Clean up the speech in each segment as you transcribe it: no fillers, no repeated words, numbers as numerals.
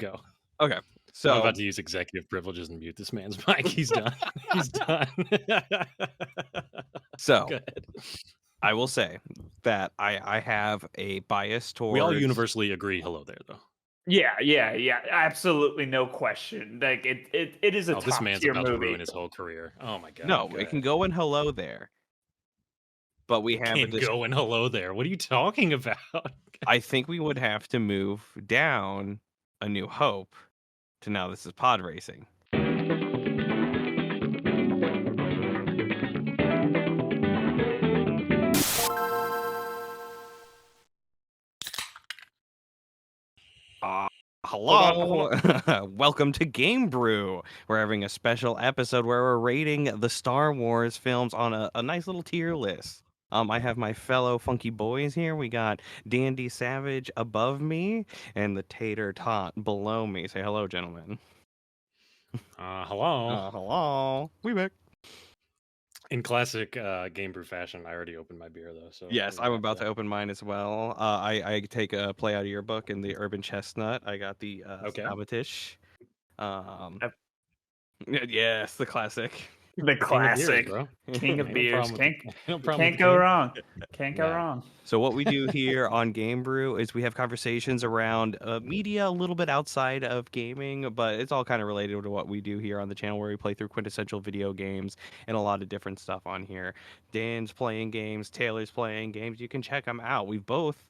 Go. Okay. I'm So about to use executive privileges and mute this man's mic. He's done. He's done. So Go ahead. I will say that I have a bias We all towards universally agree. Hello there, though. Yeah. Absolutely no question. Like it is a Oh, this top man's tier about to movie. ruin his whole career. Oh my god. No, Go it ahead. can go in hello there. But we have Can't go in hello there. What are you talking about? I think we would have to move down A New Hope to now this is pod racing. Hello. Welcome to GameBrew. We're having a special episode where we're rating the Star Wars films on a nice little tier list. I have my fellow funky boys here. We got Dandy Savage above me and the Tater Tot below me. Say hello, gentlemen. Hello. Hello. We back. In classic GameBrew fashion, I already opened my beer though. So Yes, I'm about to open mine as well. I take a play out of your book in the Urban Chestnut. I got the Sabotish. Yes, the classic. The classic King of beers. Can't go wrong. Can't go wrong. So what we do here on GameBrew is we have conversations around media a little bit outside of gaming, but it's all kind of related to what we do here on the channel where we play through quintessential video games and a lot of different stuff on here. Dan's playing games, Taylor's playing games. You can check them out. Both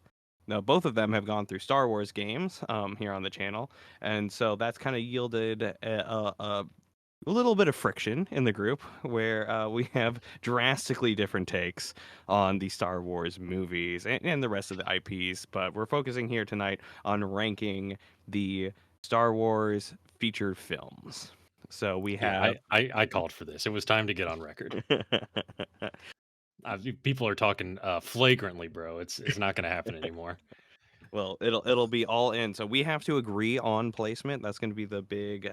of them have gone through Star Wars games here on the channel, and so that's kind of yielded a little bit of friction in the group where we have drastically different takes on the Star Wars movies and the rest of the IPs, but we're focusing here tonight on ranking the Star Wars featured films. So we have... I called for this. It was time to get on record. People are talking flagrantly, bro. It's not going to happen anymore. Well, it'll be all in. So we have to agree on placement. That's going to be the big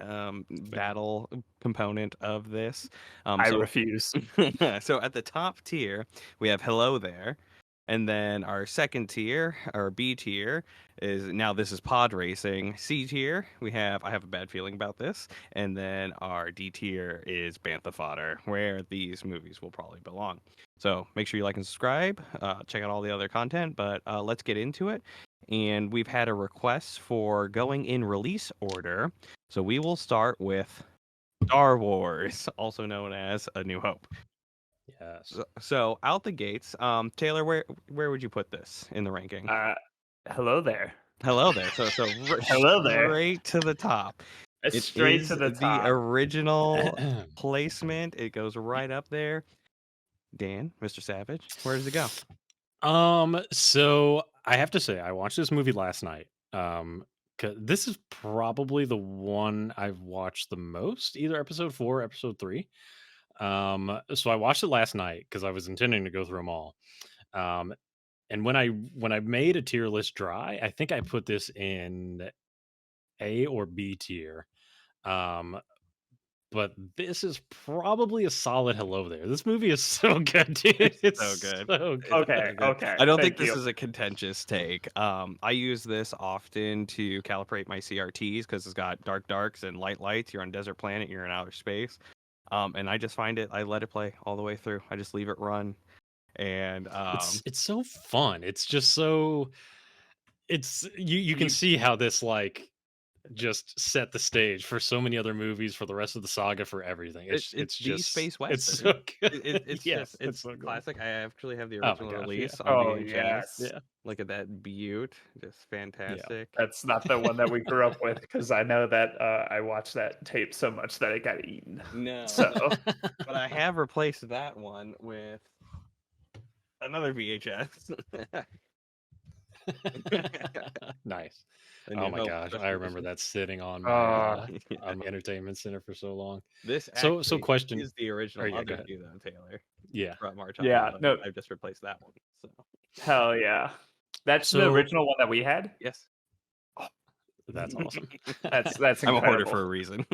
battle component of this. I refuse. So at the top tier, we have Hello There. And then our second tier, or B tier, is now this is pod racing. C tier, I have a bad feeling about this. And then our D tier is Bantha Fodder, where these movies will probably belong. So make sure you like and subscribe. Check out all the other content, but let's get into it. And we've had a request for going in release order. So we will start with Star Wars, also known as A New Hope. Yes. So out the gates, Taylor, where would you put this in the ranking? Hello there. Hello there. So hello there. Straight to the top. It's straight to the top. The original placement. It goes right up there. Dan, Mr. Savage, where does it go? So I have to say, I watched this movie last night. This is probably the one I've watched the most, either episode 4 or episode 3. So I watched it last night because I was intending to go through them all. And when I made a tier list dry, I think I put this in A or B tier. But this is probably a solid hello there. This movie is so good, dude. It's so good. So good. Okay. I don't think this is a contentious take. I use this often to calibrate my CRTs because it's got dark darks and light lights. You're on desert planet, you're in outer space. And I just find I let it play all the way through. I just leave it run. And it's so fun. It's just so you can see how this just set the stage for so many other movies, for the rest of the saga, for everything. It's just Space Western. It's so good. It's so classic. I actually have the original release. Yeah. On VHS. Yes. Yeah. Look at that beaut. Just fantastic. Yeah. That's not the one that we grew up with, because I know that I watched that tape so much that it got eaten. No. So, but I have replaced that one with another VHS. Nice. Oh my gosh, I remember that sitting on my entertainment center for so long. This so question is the original. Go ahead. You though, Taylor. Yeah. No, I've just replaced that one. So. Hell yeah, that's the original one that we had. Yes. Oh, that's awesome. That's incredible. I'm a hoarder for a reason.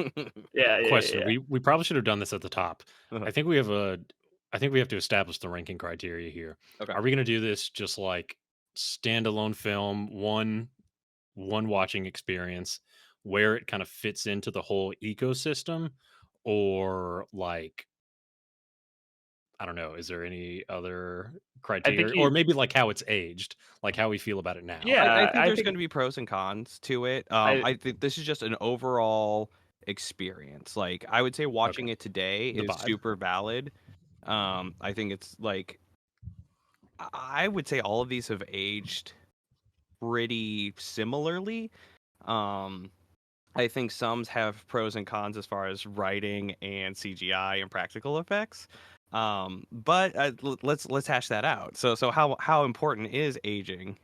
Yeah. Question: We probably should have done this at the top. I think we have to establish the ranking criteria here. Okay. Are we going to do this just like standalone film, one watching experience, where it kind of fits into the whole ecosystem, or like I don't know, is there any other I think criteria, or you maybe like how it's aged, like how we feel about it now? I yeah, think I there's think going to be pros and cons to it. I I think this is just an overall experience. Like I would say, Okay, watching it today the is vibe. super valid. I think it's like I would say all of these have aged pretty similarly. Um, I think some have pros and cons as far as writing and CGI and practical effects. But let's hash that out. So how important is aging?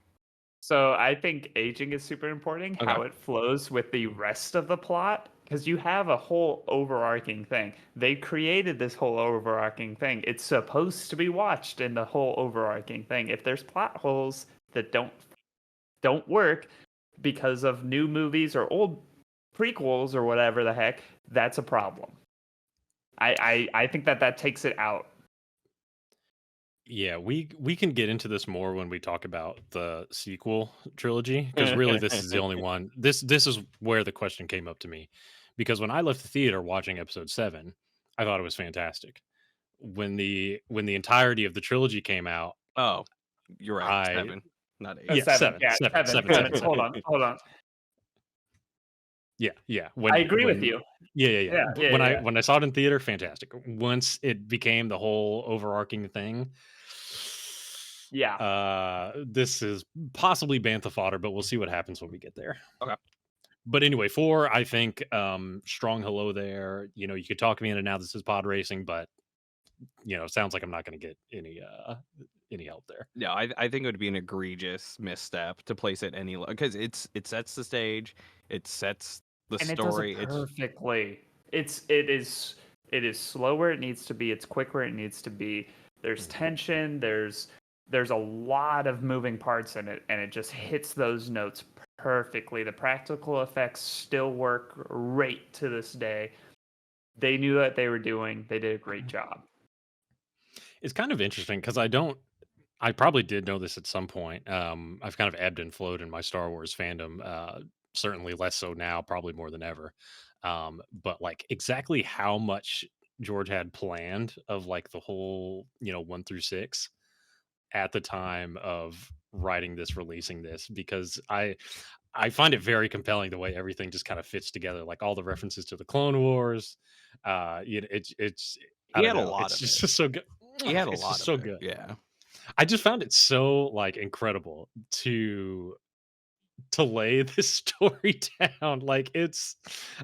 So I think aging is super important, Okay. how it flows with the rest of the plot, because you have a whole overarching thing. They created this whole overarching thing. It's supposed to be watched in the whole overarching thing. If there's plot holes that don't work because of new movies or old prequels or whatever the heck, that's a problem. I think that takes it out. Yeah, we can get into this more when we talk about the sequel trilogy, because really this is the only one. This is where the question came up to me, because when I left the theater watching episode 7, I thought it was fantastic. When the entirety of the trilogy came out, Oh, you're right. I 7, not 8. yeah, Seven, 7, yeah, 7, seven, 7, seven. 7, 7. Hold on. Yeah, yeah. I agree with you. Yeah, yeah, yeah. Yeah, But yeah, yeah. when I saw it in theater, fantastic. Once it became the whole overarching thing, Yeah. this is possibly bantha fodder, but we'll see what happens when we get there. Okay. But anyway, 4, I think strong hello there. You know, you could talk me into now this is pod racing, but sounds like I'm not going to get any help there. Yeah, I think it would be an egregious misstep to place it any because it sets the stage, it sets the And it does story. it It's perfectly. It is slow where it needs to be. It's quick where it needs to be. There's tension. There's a lot of moving parts in it, and it just hits those notes perfectly. The practical effects still work great to this day. They knew what they were doing. They did a great job. It's kind of interesting because I probably did know this at some point. I've kind of ebbed and flowed in my Star Wars fandom. Certainly less so now, probably more than ever. But like exactly how much George had planned of like the whole 1 through 6 at the time of writing this, releasing this, because I find it very compelling the way everything just kind of fits together, like all the references to the Clone Wars. It's I he don't had a know, lot it's of just, it. just so good. He had a It's lot just of so it. good. Yeah. I just found it so like incredible to lay this story down. Like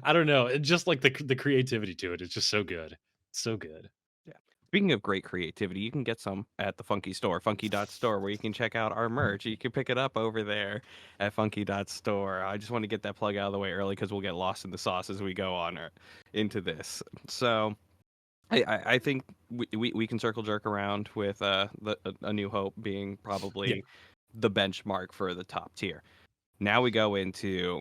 I don't know, just like the creativity to it. It's just so good, so good. Yeah. Speaking of great creativity, you can get some at the Funky Store, funky.store, where you can check out our merch. You can pick it up over there at funky.store. I just want to get that plug out of the way early because we'll get lost in the sauce as we go on into this. So I think we can circle jerk around with A New Hope being Yeah, probably the benchmark for the top tier. Now we go into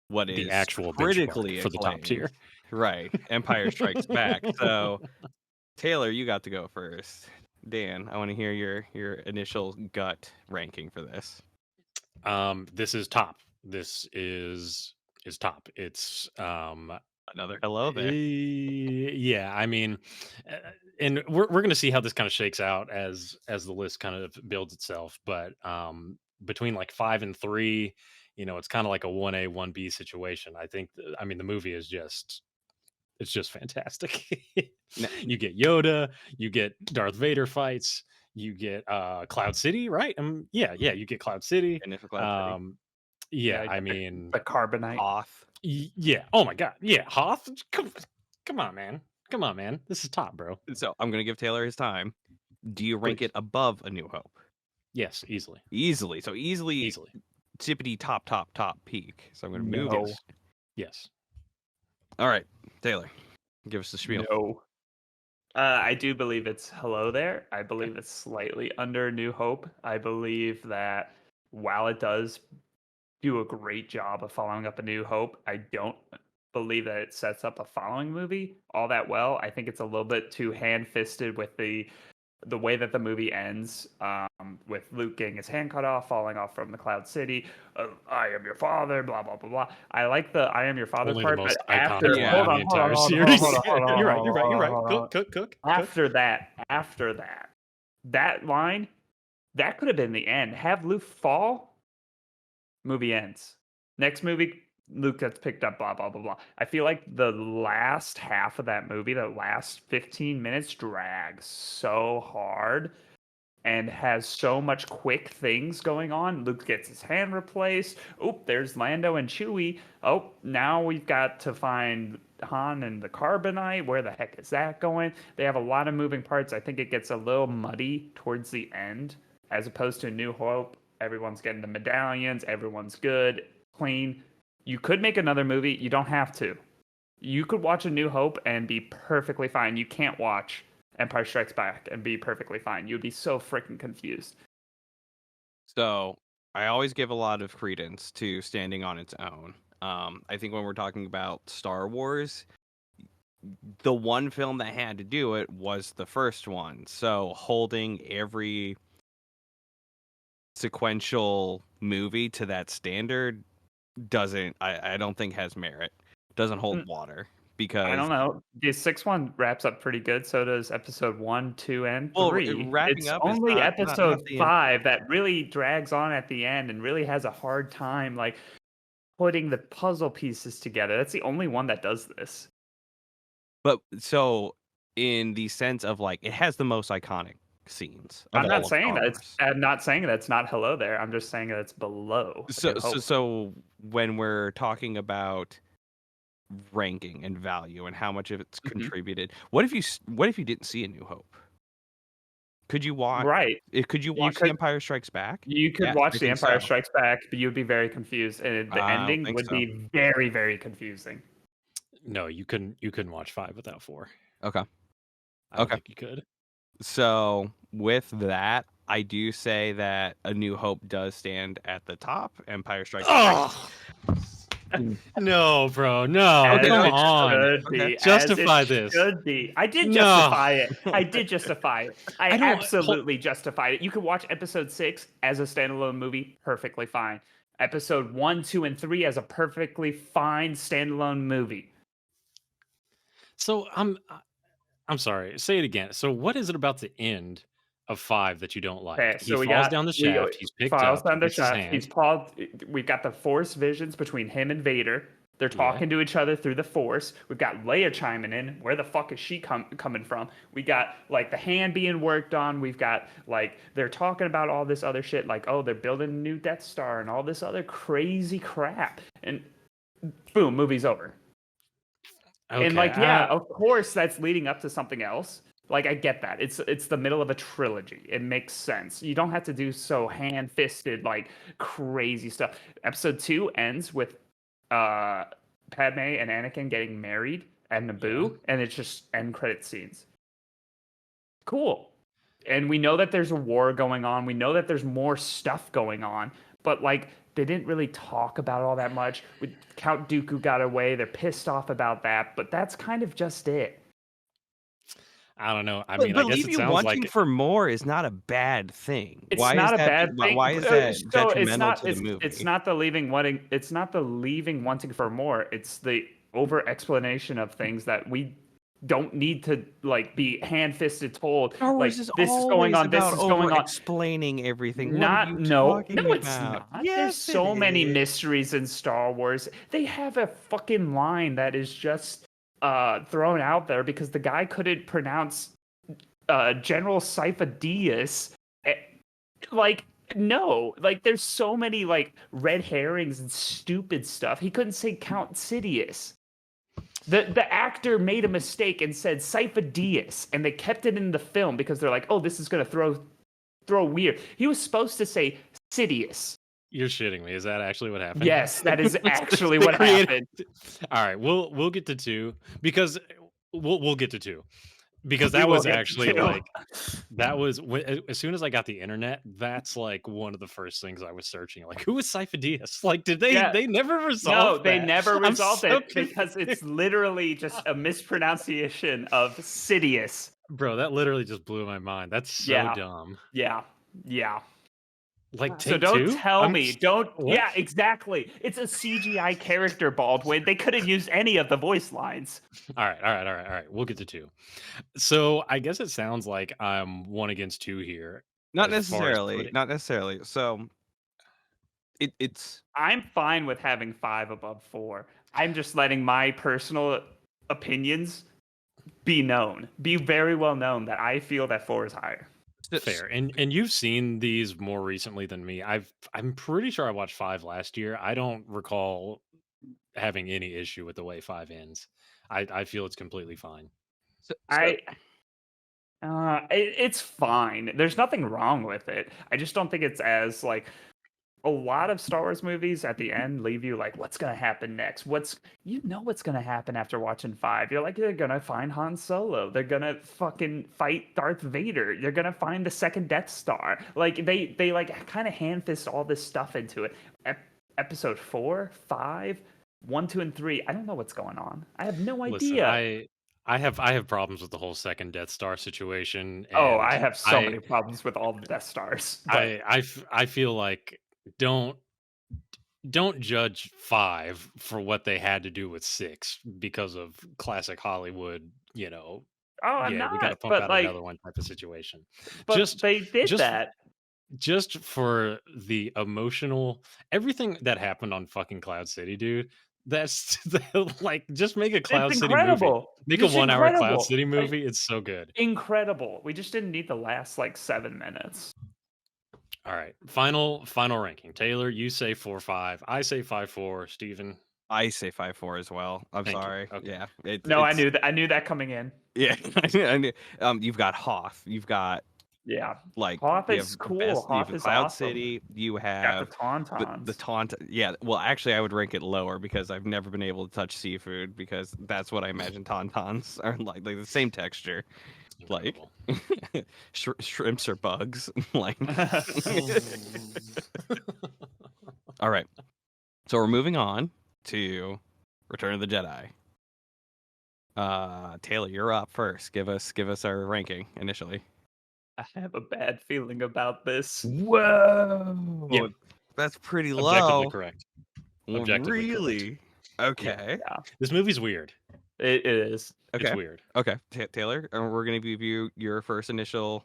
what the is actual benchmark critically for the top acclaimed. tier. Right. Empire Strikes Back. So Taylor, you got to go first. Dan, I want to hear your initial gut ranking for this. This is top. This is top. It's Another hello there. yeah, I mean, and we're going to see how this kind of shakes out as the list kind of builds itself. But between like 5 and 3, it's kind of like a 1A 1B situation. I think. I mean, the movie is just it's just fantastic. N- You get Yoda, you get Darth Vader fights, you get Cloud City, right? Yeah, you get Cloud City. Initial Cloud City. Um, Yeah, yeah, I I got mean, the carbonite. Hoth. yeah. Oh my god. Yeah, Hoth. Come on, man. Come on, man. This is top, bro. So I'm gonna give Taylor his time. Do you rank Please. it above A New Hope? Yes, easily. Easily. So easily Easily. tippity top peak. So I'm gonna move No. it. Yes. Yes. All right, Taylor, give us the spiel. No. I do believe it's Hello There. I believe it's slightly under New Hope. I believe that while it does do a great job of following up A New Hope, I don't believe that it sets up a following movie all that well. I think it's a little bit too hand-fisted with the the way that the movie ends, with Luke getting his hand cut off, falling off from the Cloud City. I am your father, blah blah blah blah. I like the "I am your father" Only the part, but most after iconic line in the entire series. You're right. You're right. You're right. Cook. after that, that line, that could have been the end. Have Luke fall, movie ends. Next movie, Luke gets picked up, blah, blah, blah, blah. I feel like the last half of that movie, the last 15 minutes, drags so hard and has so much quick things going on. Luke gets his hand replaced. Oh, there's Lando and Chewie. Oh, now we've got to find Han and the Carbonite. Where the heck is that going? They have a lot of moving parts. I think it gets a little muddy towards the end, as opposed to New Hope. Everyone's getting the medallions. Everyone's good, clean. You could make another movie. You don't have to. You could watch A New Hope and be perfectly fine. You can't watch Empire Strikes Back and be perfectly fine. You'd be so freaking confused. So I always give a lot of credence to standing on its own. I think when we're talking about Star Wars, the one film that had to do it was the first one. So holding every sequential movie to that standard I don't think has merit. Doesn't hold water because I don't know. The sixth one wraps up pretty good. So does episode 1, 2, and 3. Well, wrapping it's up is only not episode the 5 that really drags on at the end and really has a hard time like putting the puzzle pieces together. That's the only one that does this. But so in the sense of like it has the most iconic scenes. I'm not saying that's not Hello There. I'm just saying that it's below. So when we're talking about ranking and value and how much of it's contributed, what if you didn't see A New Hope? Could you watch? Right. Could you watch The Empire Strikes Back? You could watch The Empire Strikes Back, but you'd be very confused, and the ending would be very, very confusing. No, you couldn't watch 5 without 4. Okay. I don't think you could. So with that, I do say that A New Hope does stand at the top. Empire Strikes Back. No, bro. No, come on. Justify this. Should be. I did justify it. I absolutely justified it. You could watch episode 6 as a standalone movie perfectly fine. Episode 1, 2, and 3 as a perfectly fine standalone movie. So I'm sorry. Say it again. So what is it about the end of 5 that you don't like? Okay, so he falls down the shaft. He's picked up. Down the shaft. We've got the Force visions between him and Vader. They're talking to each other through the Force. We've got Leia chiming in. Where the fuck is she coming from? We got like the hand being worked on. We've got like they're talking about all this other shit. Like, oh, they're building a new Death Star and all this other crazy crap. And boom, movie's over. Okay, and like, yeah, of course that's leading up to something else. Like, I get that. It's the middle of a trilogy. It makes sense. You don't have to do so hand-fisted, like, crazy stuff. Episode 2 ends with Padme and Anakin getting married at Naboo, and it's just end credit scenes. Cool. And we know that there's a war going on. We know that there's more stuff going on. But, like, they didn't really talk about all that much. Count Dooku got away. They're pissed off about that. But that's kind of just it. I don't know. I mean, I guess it sounds wanting for more is not a bad thing. It's not a bad thing. Why is that detrimental to the movie? It's not the leaving wanting for more. It's the over explanation of things that we don't need to like be hand-fisted told. Like this is going on. This is going on. Explaining everything. No, it's not. Yes, there's so many mysteries in Star Wars. They have a fucking line that is just thrown out there because the guy couldn't pronounce General Sifo-Dyas. Like, no, like there's so many like red herrings and stupid stuff. He couldn't say Count Sidious. The actor made a mistake and said Sifo-Dyas, and they kept it in the film because they're like, oh, this is gonna throw weird. He was supposed to say Sidious. You're shitting me. Is that actually what happened? Yes, that is actually what happened. All right, we'll get to 2 because we'll get to 2 because that was actually like that was as soon as I got the internet, that's like one of the first things I was searching. Like, who is Sifo-Dyas? Like, did they never resolve? No, they never resolved it because it's literally just a mispronunciation of Sidious. Bro, that literally just blew my mind. That's so Yeah, dumb. yeah, yeah. Like, So take don't two? tell me. Don't. What? Yeah, exactly. It's a CGI character, Baldwin. They could have used any of the voice lines. All right. We'll get to two. So I guess it sounds like I'm one against two here Not as far as necessarily. putting. Not necessarily. So it's I'm fine with having 5 above 4. I'm just letting my personal opinions be known, be very well known that I feel that 4 is higher. Fair. And you've seen these more recently than me. I'm pretty sure I watched 5 last year. I don't recall having any issue with the way 5 ends. I feel it's completely fine. so, I it's fine. There's nothing wrong with it. I just don't think it's as like a lot of Star Wars movies at the end leave you like, what's gonna happen next? What's gonna happen after watching 5? You're like, they're gonna find Han Solo. They're gonna fucking fight Darth Vader. You're gonna find the second Death Star. Like they like kind of hand fist all this stuff into it. Episode 4, 5, 1, 2, and 3. I don't know what's going on. I have no Listen, idea. I have problems with the whole second Death Star situation, Oh, and I have so many problems with all the Death Stars, but I feel like don't judge 5 for what they had to do with 6 because of classic Hollywood, oh, I'm yeah, we got to not. pump out another one type of situation. But Just they did just that. just for the emotional everything that happened on fucking Cloud City, dude. That's like just make a Cloud It's City movie. incredible. Make a Just 1 hour Cloud incredible. City movie. It's so good. Incredible. We just didn't need the last like 7 minutes. All right. Final ranking. Taylor, you say 4-5. I say 5-4. Steven. I say 5-4 as well. I'm Thank you. sorry. Okay. Yeah. No, I knew that. I knew that coming in. Yeah. I knew. You've got Hoth. You've got Yeah. like Hoth you is have the cool. best. You Hoth have is Cloud awesome. City. You Got have the Tauntauns. the taunt. Yeah. Well, actually, I would rank it lower because I've never been able to touch seafood because that's what I imagine tauntauns are like the same texture. Like Incredible. shrimps or bugs. Like. All right. So we're moving on to Return of the Jedi. Taylor, you're up first. Give us our ranking initially. I have a bad feeling about this. Whoa. Yeah. That's pretty Objectively low. correct. Well, Objectively correct. really? Okay. Yeah, This movie's weird. it is. Okay. It's weird. Okay. Taylor, we're going to give you your first initial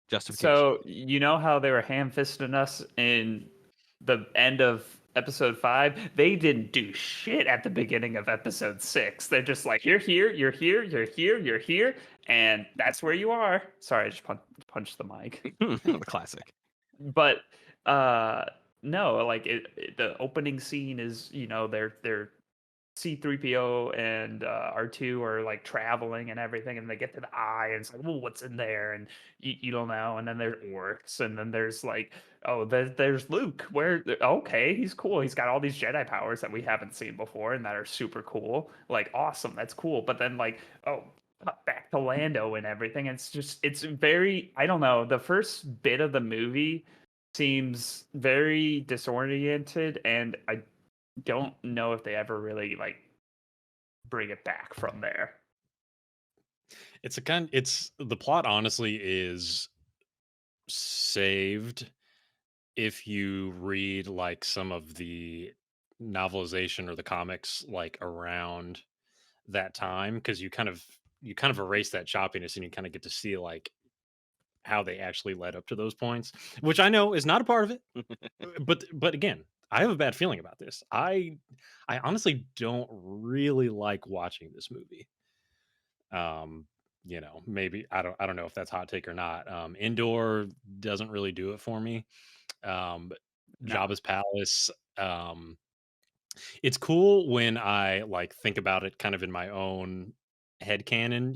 justification. So you know how they were ham-fisting us in the end of episode 5? They didn't do shit at the beginning of episode 6. They're just like, you're here, you're here, you're here, you're here, and that's where you are. Sorry, I just punched the mic. The classic. But no, like the opening scene is, they're C3PO and R2 are like traveling and everything, and they get to the eye, and it's like, well, what's in there? And you don't know. And then there's orcs, and then there's like, oh, there's Luke. Okay, he's cool. He's got all these Jedi powers that we haven't seen before, and that are super cool. Like, awesome, that's cool. But then like, oh, cut back to Lando and everything. It's very, I don't know. The first bit of the movie seems very disoriented, and I don't know if they ever really like bring it back from there. It's the plot honestly is saved if you read like some of the novelization or the comics like around that time, because you kind of erase that choppiness and you kind of get to see like how they actually led up to those points, which I know is not a part of it. but again, I have a bad feeling about this. I honestly don't really like watching this movie. Maybe I don't know if that's hot take or not. Indoor doesn't really do it for me. No. Jabba's palace. It's cool when I like think about it kind of in my own head canon,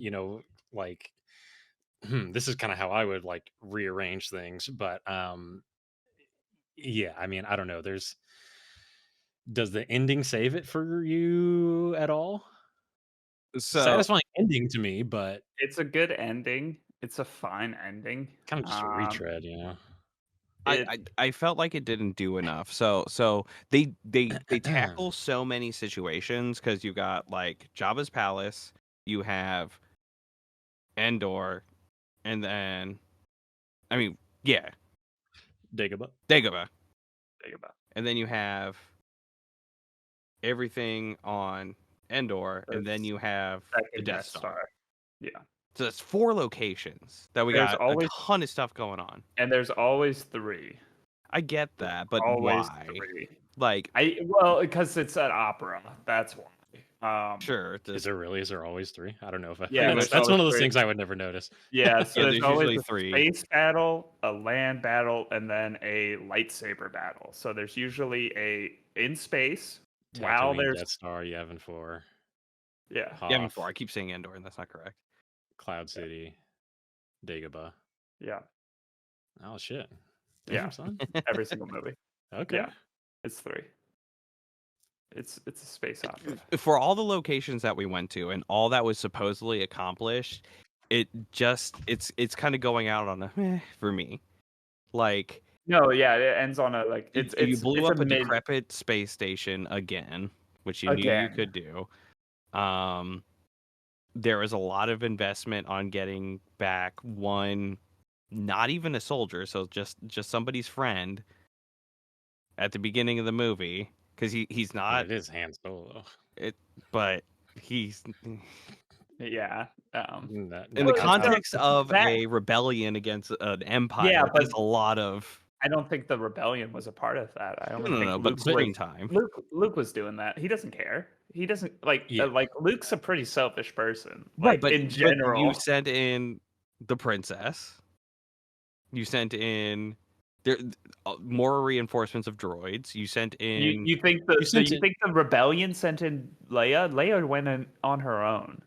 like this is kind of how I would like rearrange things. But yeah, I mean, I don't know. Does the ending save it for you at all? So Satisfying ending to me, but It's a good ending. It's a fine ending. kind of just a retread, I felt like it didn't do enough. So they tackle so many situations because you got like Jabba's palace, you have Endor, and then, I mean, yeah, Dagobah. Dagobah, Think about and then you have everything on Endor, and then the you have the second Death Death Star. Star. Yeah. So that's 4 locations that we There's got a always ton of stuff going on. and there's always 3. I get that, but Always why? 3. Like, Well, because it's an opera. That's why. sure, Is there really? Is there always 3? I don't know if I. Yeah, there's That's always one of those 3. things I would never notice. Yeah, so yeah, there's there's always usually a 3. space battle, a land battle, and then a lightsaber battle. So there's usually a in space while Tatooine, there's Death Star, Yavin 4, yeah. Yeah, I mean, Hoth, 4. I keep saying Endor, and that's not correct. Cloud City, Dagobah. Yeah. Oh shit! Yeah. Damn, son. Every single movie. Okay. Yeah. It's 3. It's a space opera. For all the locations that we went to and all that was supposedly accomplished, it's kind of going out on a for me. Like, No, yeah, it ends on a like you blew it's up a mid decrepit space station again, which you knew you again. could do. There was a lot of investment on getting back one, not even a soldier, so just somebody's friend at the beginning of the movie, because he's But not it is Han Solo. but he's Yeah. in the Well, context of that- a rebellion against an empire. Yeah, but- there's a lot of I don't think the rebellion was a part of that. I don't think but Luke screen was, time. Luke was doing that. He doesn't care. He doesn't Yeah. like Luke's a pretty selfish person. Right, Like, but in but general. you sent in the princess. You sent in there more reinforcements of droids. You sent in. You think the rebellion sent in Leia? Leia went in on her own.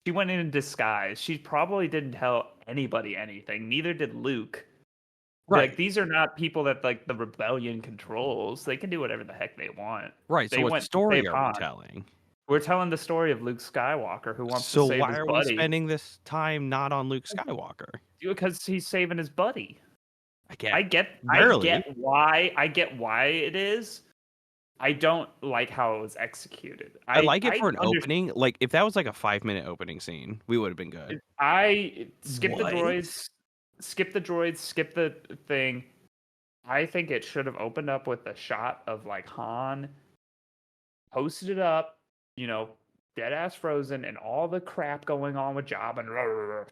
She went in disguise. She probably didn't tell anybody anything. Neither did Luke. Right. Like, these are not people that like the rebellion controls. They can do whatever the heck they want. Right. They So what went to story save are we Han. telling? We're telling the story of Luke Skywalker who wants So to save why his are buddy. we spending this time not on Luke Skywalker? Because he's saving his buddy. I I get why it is. I don't like how it was executed. I like it for an under- opening. Like, if that was like a 5-minute opening scene, we would have been good. I skip the What? droids, skip the thing. I think it should have opened up with a shot of like Han posted it up, dead ass frozen, and all the crap going on with Jabba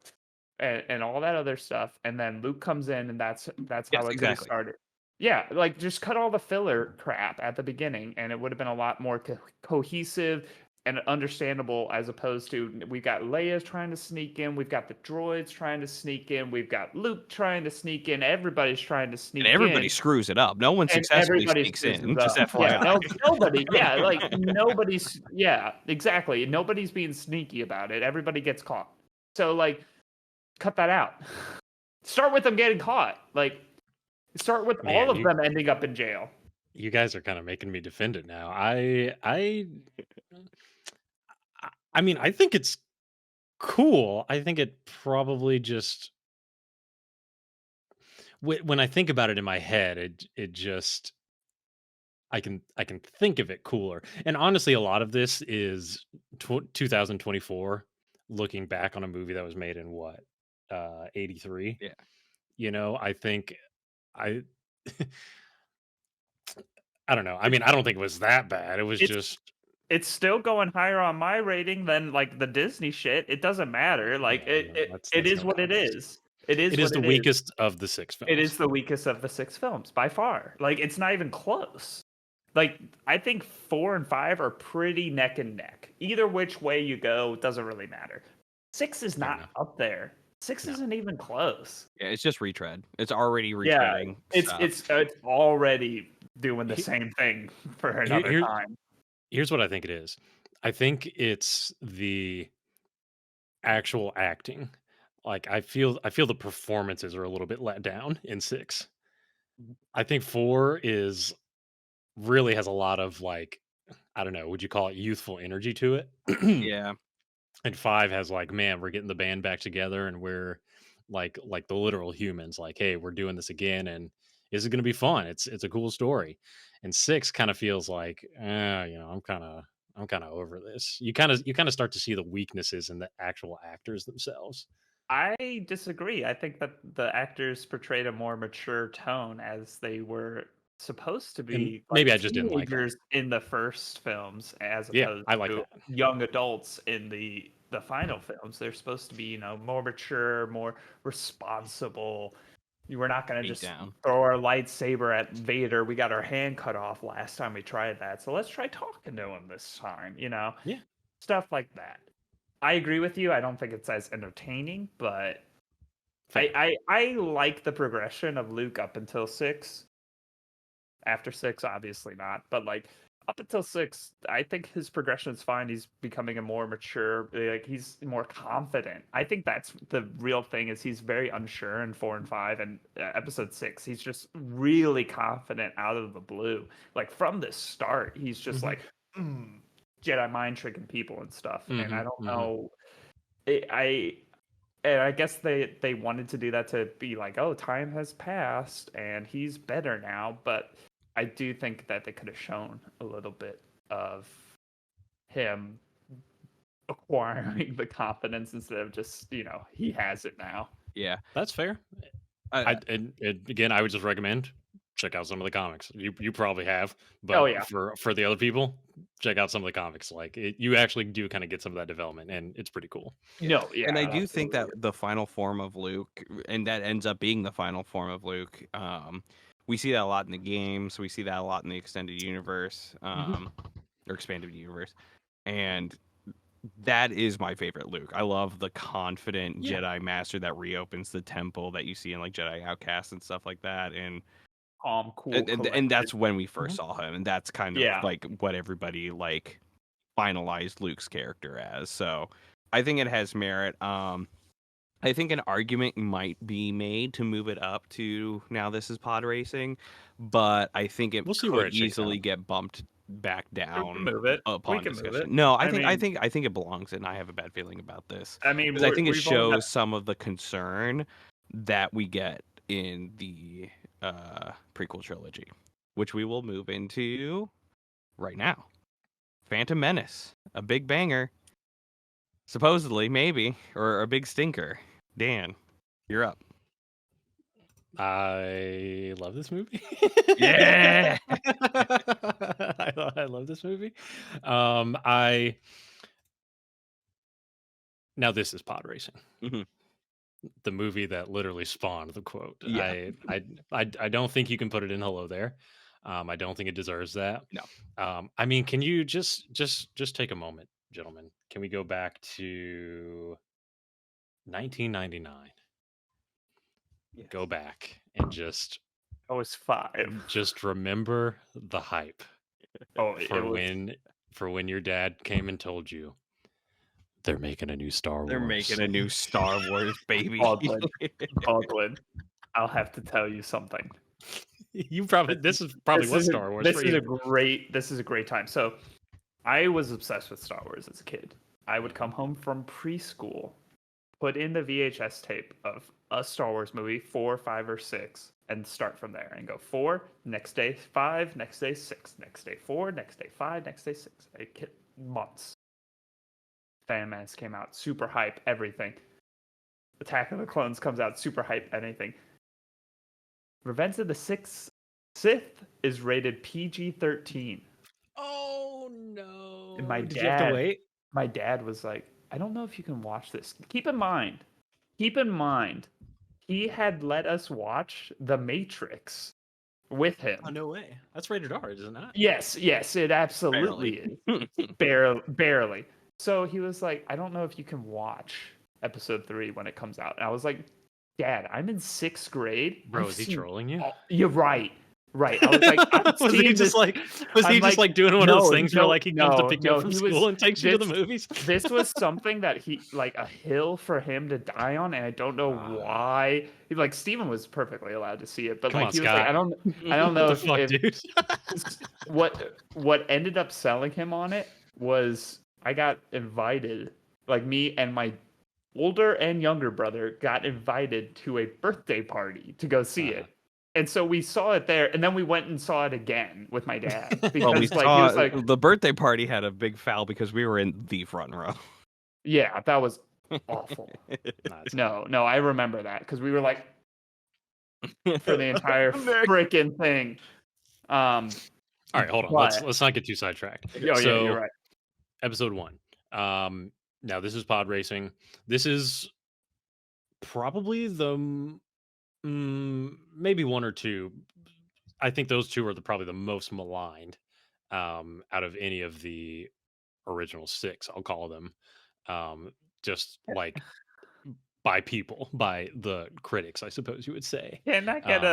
and all that other stuff, and then Luke comes in, and that's Yes, how it could have exactly. started. Yeah, like just cut all the filler crap at the beginning, and it would have been a lot more cohesive and understandable, as opposed to we got Leia trying to sneak in, we've got the droids trying to sneak in, we've got Luke trying to sneak in, everybody's trying to sneak And everybody in. screws it up. No one And successfully everybody sneaks screws in. it Just up. FYI. Yeah, nobody. Yeah, like nobody's. Yeah, exactly. Nobody's being sneaky about it. Everybody gets caught. So like, cut that out. Start with them getting caught. Like, start with all of them ending up in jail. You guys are kind of making me defend it now. I mean, I think it's cool. I think it probably just when I think about it in my head, it just I can think of it cooler. And honestly, a lot of this is 2024 looking back on a movie that was made in what 83. Yeah. I think I I don't know. I mean, I don't think it was that bad. It was just It's still going higher on my rating than like the Disney shit. It doesn't matter. Like it is what it is. It is the weakest of the 6 films. It is the weakest of the 6 films by far. Like, it's not even close. Like, I think 4 and 5 are pretty neck and neck. Either which way you go, doesn't really matter. 6 is not up there. 6 isn't even close. Yeah, it's just retread. It's already retreading. Yeah, it's already doing the same thing for another time. Here's what I think it is. I think it's the actual acting. Like, I feel the performances are a little bit let down in 6. I think 4 really has a lot of, like, I don't know, would you call it youthful energy to it? Yeah. And 5 has like, man, we're getting the band back together, and we're like the literal humans. Like, hey, we're doing this again, and is it going to be fun? It's a cool story. And 6 kind of feels like, I'm kind of over this. You kind of start to see the weaknesses in the actual actors themselves. I disagree. I think that the actors portrayed a more mature tone as they were supposed to And be maybe like I just didn't like that. teenagers in the first films as Yeah, opposed I like to that. young adults in the final films. They're supposed to be, more mature, more responsible. We're not going to Beat just down. throw our lightsaber at Vader. We got our hand cut off last time we tried that. So let's try talking to him this time, Yeah. Stuff like that. I agree with you. I don't think it's as entertaining, but Fair. I like the progression of Luke up until 6. After 6, obviously not, but like up until 6, I think his progression is fine. He's becoming a more mature, like he's more confident. I think that's the real thing is he's very unsure in 4 and 5 and episode 6. He's just really confident out of the blue. Like from the start, he's just like Jedi mind tricking people and stuff. And I don't know. I guess they wanted to do that to be like, oh, time has passed and he's better now. But I do think that they could have shown a little bit of him acquiring the confidence instead of just, he has it now. Yeah, That's fair. And again, I would just recommend check out some of the comics. You probably have, but Oh, yeah. for the other people, check out some of the comics. Like you actually do kind of get some of that development, and it's pretty cool. No, yeah. and I do think that absolutely. the final form of Luke, and that ends up being the final form of Luke. We see that a lot in the games. We see that a lot in the extended universe, or expanded universe, and that is my favorite Luke. I love the confident Yeah. Jedi Master that reopens the temple that you see in like Jedi Outcast and stuff like that, and Calm, cool, and that's collected. when we first saw him, and that's kind of Yeah. like what everybody like finalized Luke's character as. So I think it has merit. I think an argument might be made to move it up to now this is pod racing, but I think it We'll see where could it shakes easily out. get bumped back We can down move it. We upon can move it. discussion. No, I mean, think it belongs, and I have a bad feeling about this I mean, because I think it we've only got shows some of the concern that we get in the prequel trilogy, which we will move into right now. Phantom Menace, a big banger, supposedly, maybe, or a big stinker. Dan, you're up. I love this movie. Yeah. I love this movie. I now this is pod racing. Mhm. The movie that literally spawned the quote. Yeah. I don't think you can put it in Hello There. I don't think it deserves that. No. I mean, can you just take a moment, gentlemen? Can we go back to 1999? Yes. Go back and just I was 5. remember the hype Oh, it for was. when your dad came and told you they're making a new Star Wars. They're making a new Star Wars, baby. Baldwin, I'll have to tell you something. You probably this is probably what Star Wars This for is you. a great time. So, I was obsessed with Star Wars as a kid. I would come home from preschool, put in the VHS tape of a Star Wars movie, 4, 5, or 6, and start from there and go 4, next day 5, next day 6, next day 4, next day 5, next day 6. Months. Phantom Menace came out, super hype, everything. Attack of the Clones comes out, super hype, anything. Revenge of the Sith is rated PG-13. Oh no! And my Did you have to dad, wait? my dad was like, I don't know if you can watch this. Keep in mind, he had let us watch The Matrix with him. Oh no way! That's rated R, is it not? Yes, it absolutely is. Barely. So he was like, I don't know if you can watch episode 3 when it comes out. And I was like, Dad, I'm in 6th grade. Bro, I've is he seen trolling you? You're right. Right. I was like, I've was seen he this. just like doing one of No, those things where no, like he comes to no, pick you up no, from he school was- and takes you to the this- movies? This was something that he like a hill for him to die on, and I don't know why. Like Steven was perfectly allowed to see it, but Come like on, he was like, Scott. I don't know What the fuck, if dude? what ended up selling him on it was I got invited, like me and my older and younger brother got invited to a birthday party to go see it. And so we saw it there, and then we went and saw it again with my dad because Well, we like saw he was like, the birthday party had a big foul because we were in the front row. yeah, that was awful. Nah, it's No, I remember that because we were like for the entire Nick. freaking thing. all right. Hold on. But- Let's not get too sidetracked. Oh yeah, So, you're right. episode 1. Now this is pod racing. This is probably the maybe one or two. I think those two are probably the most maligned out of any of the original 6. I'll call them just like by people, by the critics, I suppose you would say. Can I get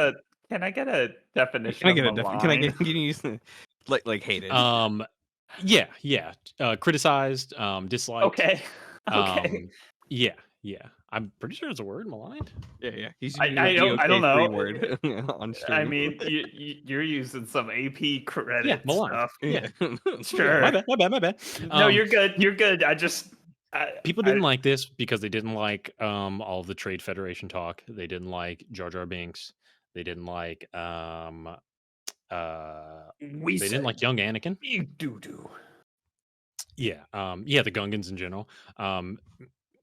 a definition Can I of get malign? can I get? Can you use like hated? Yeah. Criticized, disliked. Okay. Yeah. I'm pretty sure it's a word, maligned. Yeah. He's I using don't know. word on stream. I mean, you're using some AP credit Yeah, maligned. stuff. Yeah. Sure. My bad. No, you're good. You're good. I just People didn't like this because they didn't like all of the Trade Federation talk. They didn't like Jar Jar Binks. They didn't like they didn't like young Anakin. You do. Yeah, the Gungans in general.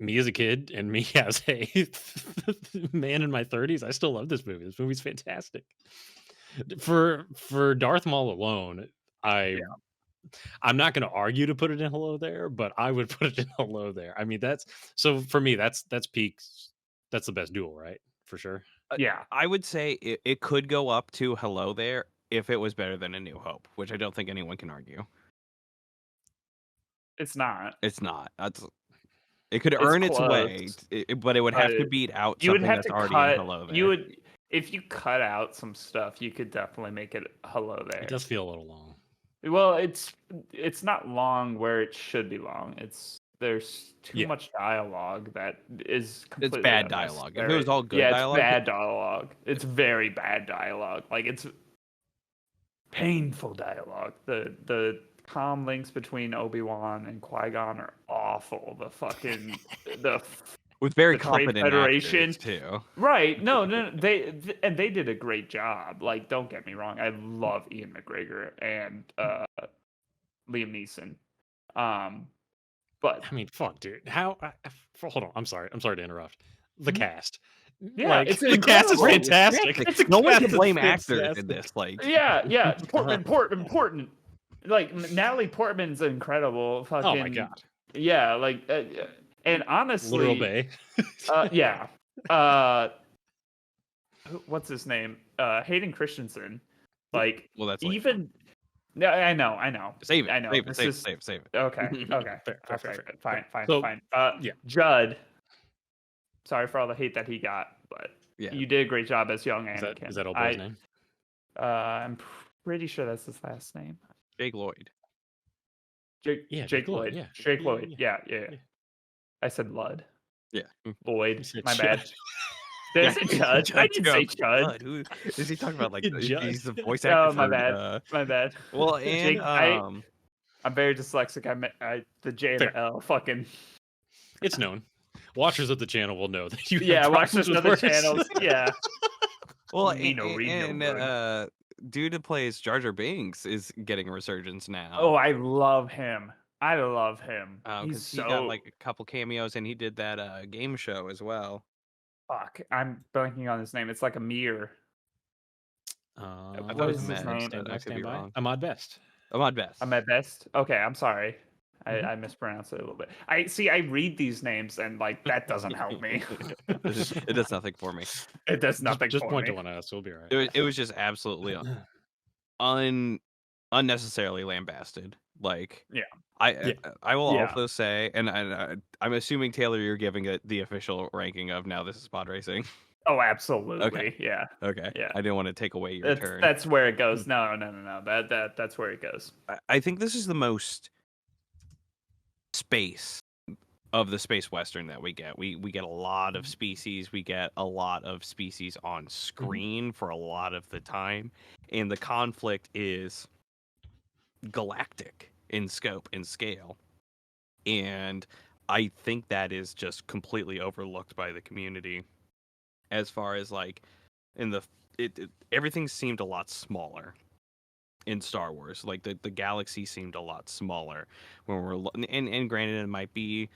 Me as a kid and me as a man in my 30s, I still love this movie. This movie's fantastic. For Darth Maul alone, I'm not going to argue to put it in Hello There, but I would put it in Hello There. I mean, so for me, that's peaks. That's the best duel, right? For sure. Yeah. I would say it could go up to Hello There if it was better than A New Hope, which I don't think anyone can argue. It's not. It's not. It could earn its way, but it would have to beat out You would something have that's to already cut. in Hello There. You would, if you cut out some stuff, you could definitely make it Hello There. It does feel a little long. Well, it's not long where it should be long. There's too much dialogue that is completely It's bad dialogue. If it unnecessary. was all good it's dialogue, bad dialogue. It's very bad dialogue. Like it's painful dialogue. The comm links between Obi-Wan and Qui-Gon are awful. The fucking with very the Trade competent Federation actors too. Right. No, they did a great job. Like, don't get me wrong. I love Ian McGregor and Liam Neeson. But I mean, fuck, dude. Hold on. I'm sorry to interrupt. The cast. Yeah, it's the cast is incredible. fantastic. No one can cast is blame actors in fantastic. this. Like, yeah. Portman. Like Natalie Portman's incredible. Fucking, Oh my god. Yeah, like, and honestly, Literal Bay. yeah. What's his name? Hayden Christensen. Like, well, that's even. No, I know. Save it. I know. Save it. Okay. Fair. Fine. So, Fine. yeah. Judd. Sorry for all the hate that he got, but Yeah. you did a great job as young Anakin. Is that old boy's name? I'm pretty sure that's his last name. Jake Lloyd. Jake Lloyd. Yeah. Jake Lloyd. Yeah. Yeah. I said Lud. Yeah. Lloyd. said My Judd. bad. Did I say Judd? I didn't say Judd. Who is he talking about? Like Judd. he's the voice Oh, actor. my for, bad. My bad. Well, and Jake, I'm very dyslexic. The J and the L fucking. It's known. Watchers of the channel will know that you. Yeah, have watch problems those with other words. channels. Yeah. well, Me no read no and word. dude who plays Jar Jar Binks is getting a resurgence now. Oh, I love him. Because he got like a couple cameos, and he did that game show as well. Fuck. I'm blanking on his name. It's like a mirror. I thought What it was is his Matt. name? I could be wrong. Ahmad Best. Ahmad Best. I'm at best. Okay, I'm sorry. I mispronounced it a little bit. I read these names and like that doesn't help me. It does nothing for me. It does nothing Just for point me. to one of us. We'll be all right. It was just absolutely unnecessarily lambasted. Like, Yeah. I will Yeah. also say, and I'm assuming Taylor, you're giving it the official ranking of now. This is pod racing. Oh, absolutely. Okay. Yeah. Okay. Yeah. I didn't want to take away your turn. That's where it goes. No. That's where it goes. I think this is the most space of the space western that we get. We get a lot of species. We get a lot of species on screen for a lot of the time, and the conflict is galactic in scope and scale. And I think that is just completely overlooked by the community. As far as like in everything seemed a lot smaller in Star Wars. Like the galaxy seemed a lot smaller when and granted it might be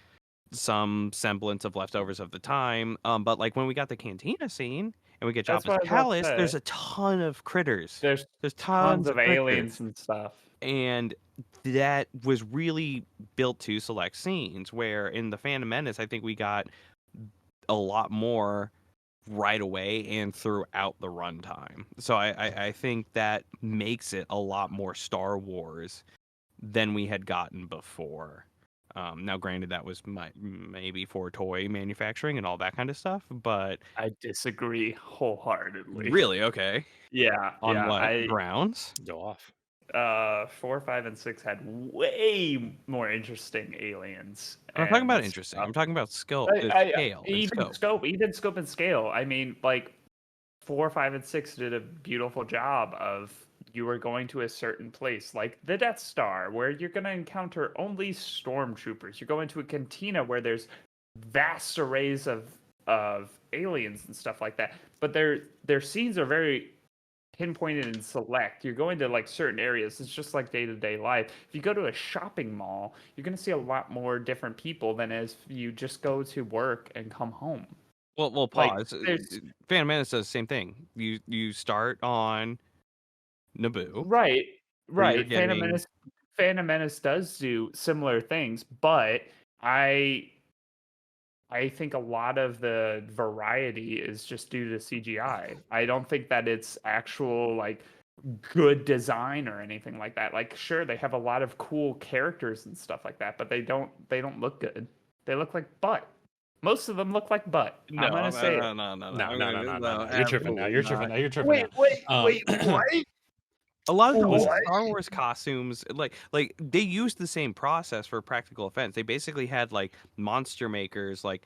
some semblance of leftovers of the time. But like when we got the cantina scene and we get That's Jabba's what I was about to palace, say. there's a ton of critters. There's There's tons tons of of critters. aliens and stuff. And that was really built to select scenes, where in the Phantom Menace, I think we got a lot more right away and throughout the runtime. So I think that makes it a lot more Star Wars than we had gotten before. Now, granted, that was maybe for toy manufacturing and all that kind of stuff, but I disagree wholeheartedly. really, okay. Yeah. On yeah, what grounds? Go off. 4, 5, and 6 had way more interesting aliens. I'm not talking about and interesting. stuff. I'm talking about scale and Even scope. even scope and scale. I mean, like 4, 5, and 6 did a beautiful job of you were going to a certain place, like the Death Star, where you're going to encounter only stormtroopers. You're going to a cantina where there's vast arrays of aliens and stuff like that. But their scenes are very pinpointed and select. You're going to like certain areas. It's just like day-to-day life. If you go to a shopping mall, you're going to see a lot more different people than if you just go to work and come home. Well, Like, pause. Phantom Menace does the same thing. You start on Naboo. Right. where you're Phantom Menace does do similar things, but I think a lot of the variety is just due to CGI. I don't think that it's actual like good design or anything like that. Like sure, they have a lot of cool characters and stuff like that, but they don't look good. They look like butt. Most of them look like butt. I'm gonna say it. No. You're tripping now. You're tripping now. You're tripping Wait, now. wait, what? A lot of those What? Star Wars costumes, like they used the same process for practical effects. They basically had like monster makers like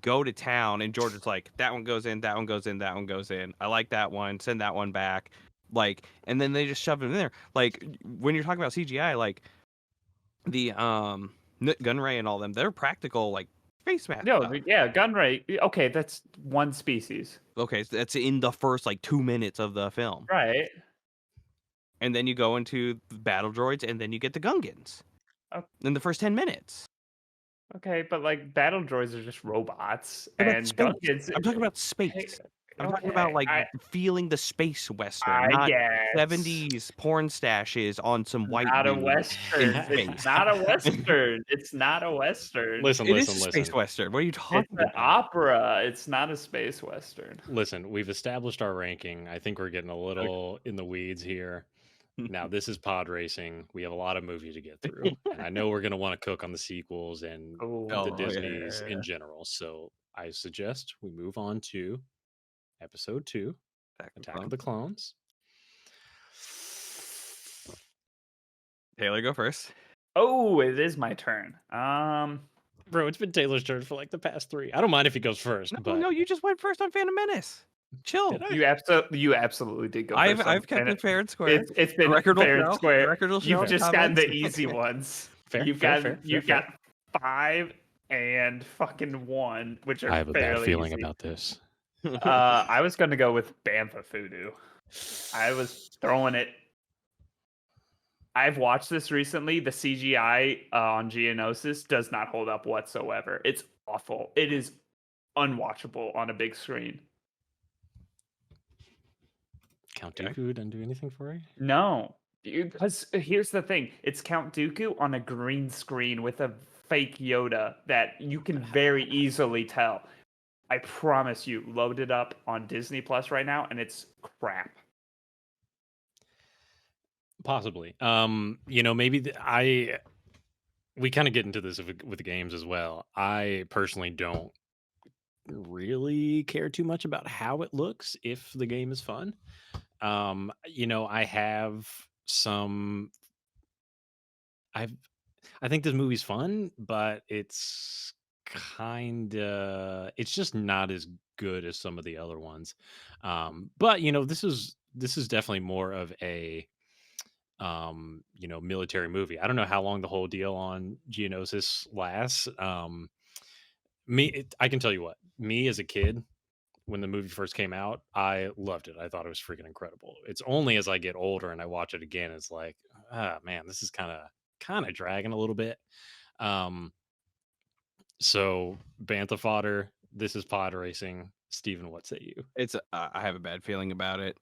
go to town, and George is like, that one goes in, that one goes in, that one goes in. I like that one. Send that one back. Like, and then they just shove it in there. Like when you're talking about CGI, like the Gunray and all them, they're practical like face masks. No, yeah, Gunray. Okay, that's one species. Okay, so that's in the first like 2 minutes of the film. Right. And then you go into the battle droids, and then you get the Gungans in the first 10 minutes. Okay, but like battle droids are just robots, What about and space? Gungans. I'm talking about space. I'm talking about like feeling the space western, not 70s porn stashes on some white. Not a dude western. in space. It's not a western. It's not a western. Listen, It is listen, a space listen. western. What are you talking It's an about? opera. It's not a space western. Listen, we've established our ranking. I think we're getting a little in the weeds here. Now, this is pod racing. We have a lot of movie to get through. And I know we're going to want to cook on the sequels and the Disneys in general. So I suggest we move on to episode 2, Attack of the Clones. Taylor, go first. Oh, it is my turn. Bro, it's been Taylor's turn for like the past 3. I don't mind if he goes first. But No, you just went first on Phantom Menace. Chill. You absolutely did go first. I've kept it fair and square. It's been fair and square. You've just gotten the easy ones. You've got 5 and fucking 1, which are I have a bad feeling easy. about this. I was going to go with Bantha Voodoo. I was throwing it. I've watched this recently. The CGI on Geonosis does not hold up whatsoever. It's awful. It is unwatchable on a big screen. Count Dooku didn't do anything for you? No, because here's the thing. It's Count Dooku on a green screen with a fake Yoda that you can very easily tell. I promise you, load it up on Disney Plus right now, and it's crap. Possibly. Maybe we kind of get into this with the games as well. I personally don't really care too much about how it looks if the game is fun. I have some. I think this movie's fun, but it's it's just not as good as some of the other ones. But this is definitely more of a military movie. I don't know how long the whole deal on Geonosis lasts. I can tell you what, me as a kid, when the movie first came out, I loved it. I thought it was freaking incredible. It's only as I get older and I watch it again, it's like, man, this is kind of dragging a little bit. So Bantha fodder. This is pod racing. Steven, what say you? I have a bad feeling about it.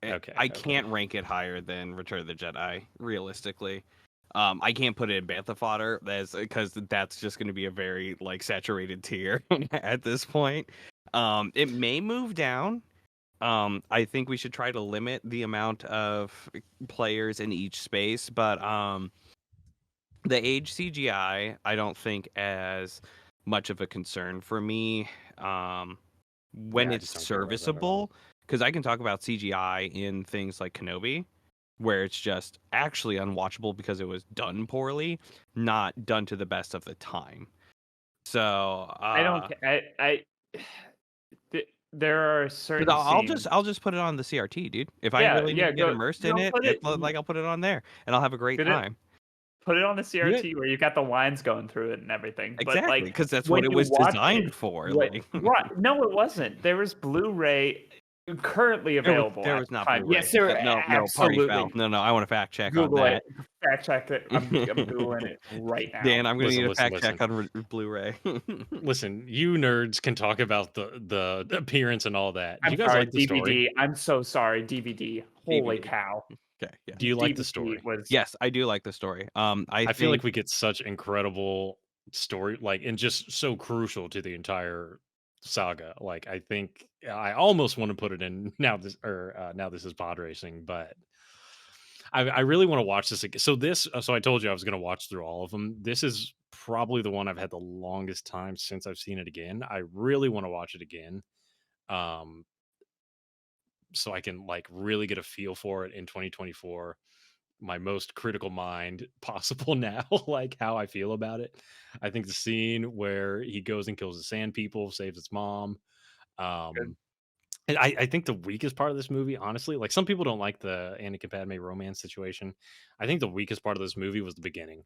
Okay. I can't rank it higher than Return of the Jedi, realistically. I can't put it in Bantha fodder because that's just going to be a very like saturated tier at this point. It may move down. I think we should try to limit the amount of players in each space, but the age CGI I don't think as much of a concern for me. When Yeah, I it's just don't care about that at all. serviceable, because I can talk about CGI in things like Kenobi, where it's just actually unwatchable because it was done poorly, not done to the best of the time. So I don't. There are but certain scenes. I'll just put it on the CRT, dude. If I Yeah, really need yeah. to get Go, immersed in go it, put it. I'll put it on there, and I'll have a great Put it. time. Put it on the Yeah. CRT where you got the lines going through it and everything. But Exactly, like because that's when what it you was watch designed it, for. what, Like, right? No, it wasn't. There was Blu-ray currently available there at was the not time. Blu-ray. Yes, there No, party foul. absolutely. No, I want to fact check on Google that. it. Fact check it. I'm googling it right now. Dan, I'm gonna need a Listen, fact check on Blu-ray. Listen, you nerds can talk about the appearance and all that. Do I'm you guys sorry, like the story? DVD. I'm so sorry, DVD. Holy DVD. cow! Okay, yeah. Do you like the DVD story? was Yes, I do like the story. I feel like think we get such incredible story, like, and just so crucial to the entire saga. Like, I think I almost want to put it in now. Now this is pod racing, but I really want to watch this again. So I told you I was going to watch through all of them. This is probably the one I've had the longest time since I've seen it again. I really want to watch it again. Um, so I can like really get a feel for it in 2024, my most critical mind possible now, like how I feel about it. I think the scene where he goes and kills the sand people, saves his mom. good. Um, and I think the weakest part of this movie, honestly, like some people don't like the Anakin Padme romance situation. I think the weakest part of this movie was the beginning.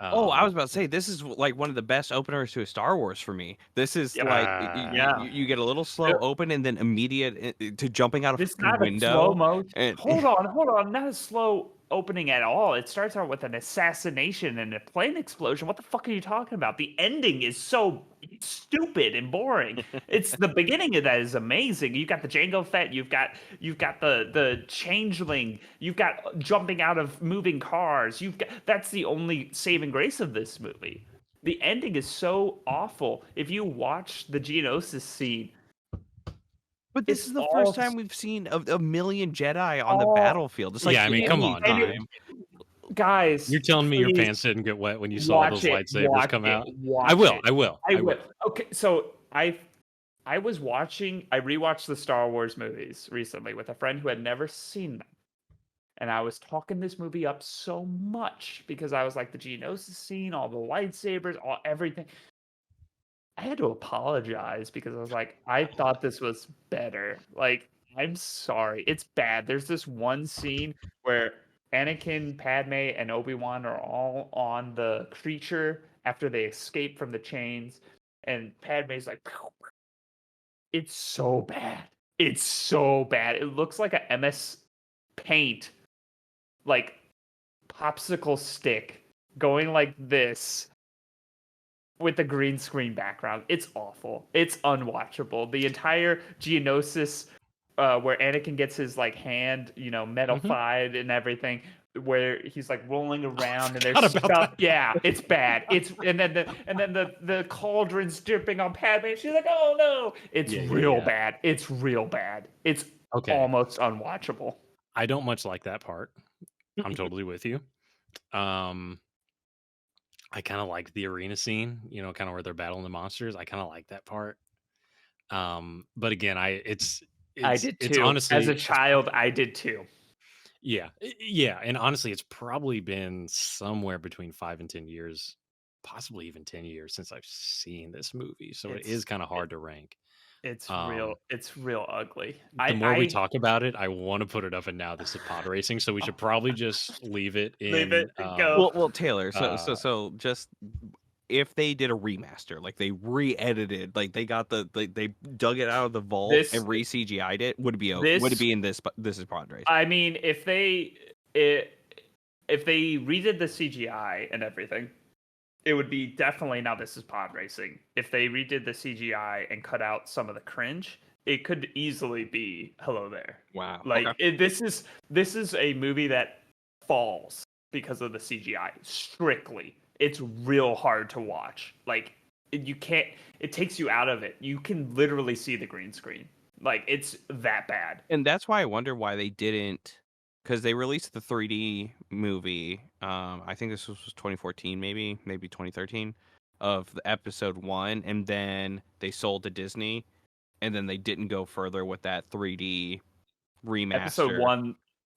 Oh, I Um, was about to say this is like one of the best openers to a Star Wars for me. This is Yeah, like yeah. you get a little slow open and then immediate to jumping out a It's fucking not a slow window. mo. And Hold on. Not a slow opening at all. It starts out with an assassination and a plane explosion. What the fuck are you talking about? The ending is so stupid and boring. It's the beginning of that is amazing. You've got the Jango Fett. You've got the changeling. You've got jumping out of moving cars. That's the only saving grace of this movie. The ending is so awful. If you watch the Geonosis scene, but this it's is the all first time we've seen a million Jedi on the all battlefield. It's like yeah, I the mean, come only on, and dude. time. guys, You're telling me your please pants didn't get wet when you saw watch those it. lightsabers Watch come it. out? Watch I will. it. I will. I will. Okay, so I was watching. I rewatched the Star Wars movies recently with a friend who had never seen them, and I was talking this movie up so much because I was like the Geonosis scene, all the lightsabers, all everything. I had to apologize because I was like, I thought this was better. Like, I'm sorry, it's bad. There's this one scene where Anakin, Padme, and Obi-Wan are all on the creature after they escape from the chains, and Padme's like, it's so bad. It's so bad. It looks like a MS Paint, like popsicle stick going like this with the green screen background. It's awful. It's unwatchable. The entire Geonosis, where Anakin gets his like hand, metalified and everything, where he's like rolling around and there's forgot about stuff. that. Yeah, it's bad. It's and then the cauldron's dripping on Padme. And she's like, oh no, it's real Yeah. bad. It's real bad. It's Okay. almost unwatchable. I don't much like that part. I'm totally with you. I kind of like the arena scene, kind of where they're battling the monsters. I kind of like that part. But again, I did it's too. honestly As a child, I did too. yeah, and honestly, it's probably been somewhere between 5 and 10 years, possibly even 10 years since I've seen this movie. So it is kind of hard to rank. It's Um, real ugly. the more we talk about it, I want to put it up, and now this is pod racing, so we should probably just leave it in. Leave it, go. Well, Taylor. So just if they did a remaster, like they re-edited, like they got they dug it out of the vault and re-CGI'd it, would it be in this is pod racing? I mean, if they redid the CGI and everything, it would be definitely, now this is pod racing. If they redid the CGI and cut out some of the cringe, it could easily be Hello There. Wow. Like Okay. this is a movie that falls because of the CGI strictly. It's real hard to watch. Like you can't. It takes you out of it. You can literally see the green screen. Like it's that bad. And that's why I wonder why they didn't, because they released the 3D movie. I think this was 2014, maybe 2013, of the episode 1, and then they sold to Disney, and then they didn't go further with that 3D remaster. Episode 1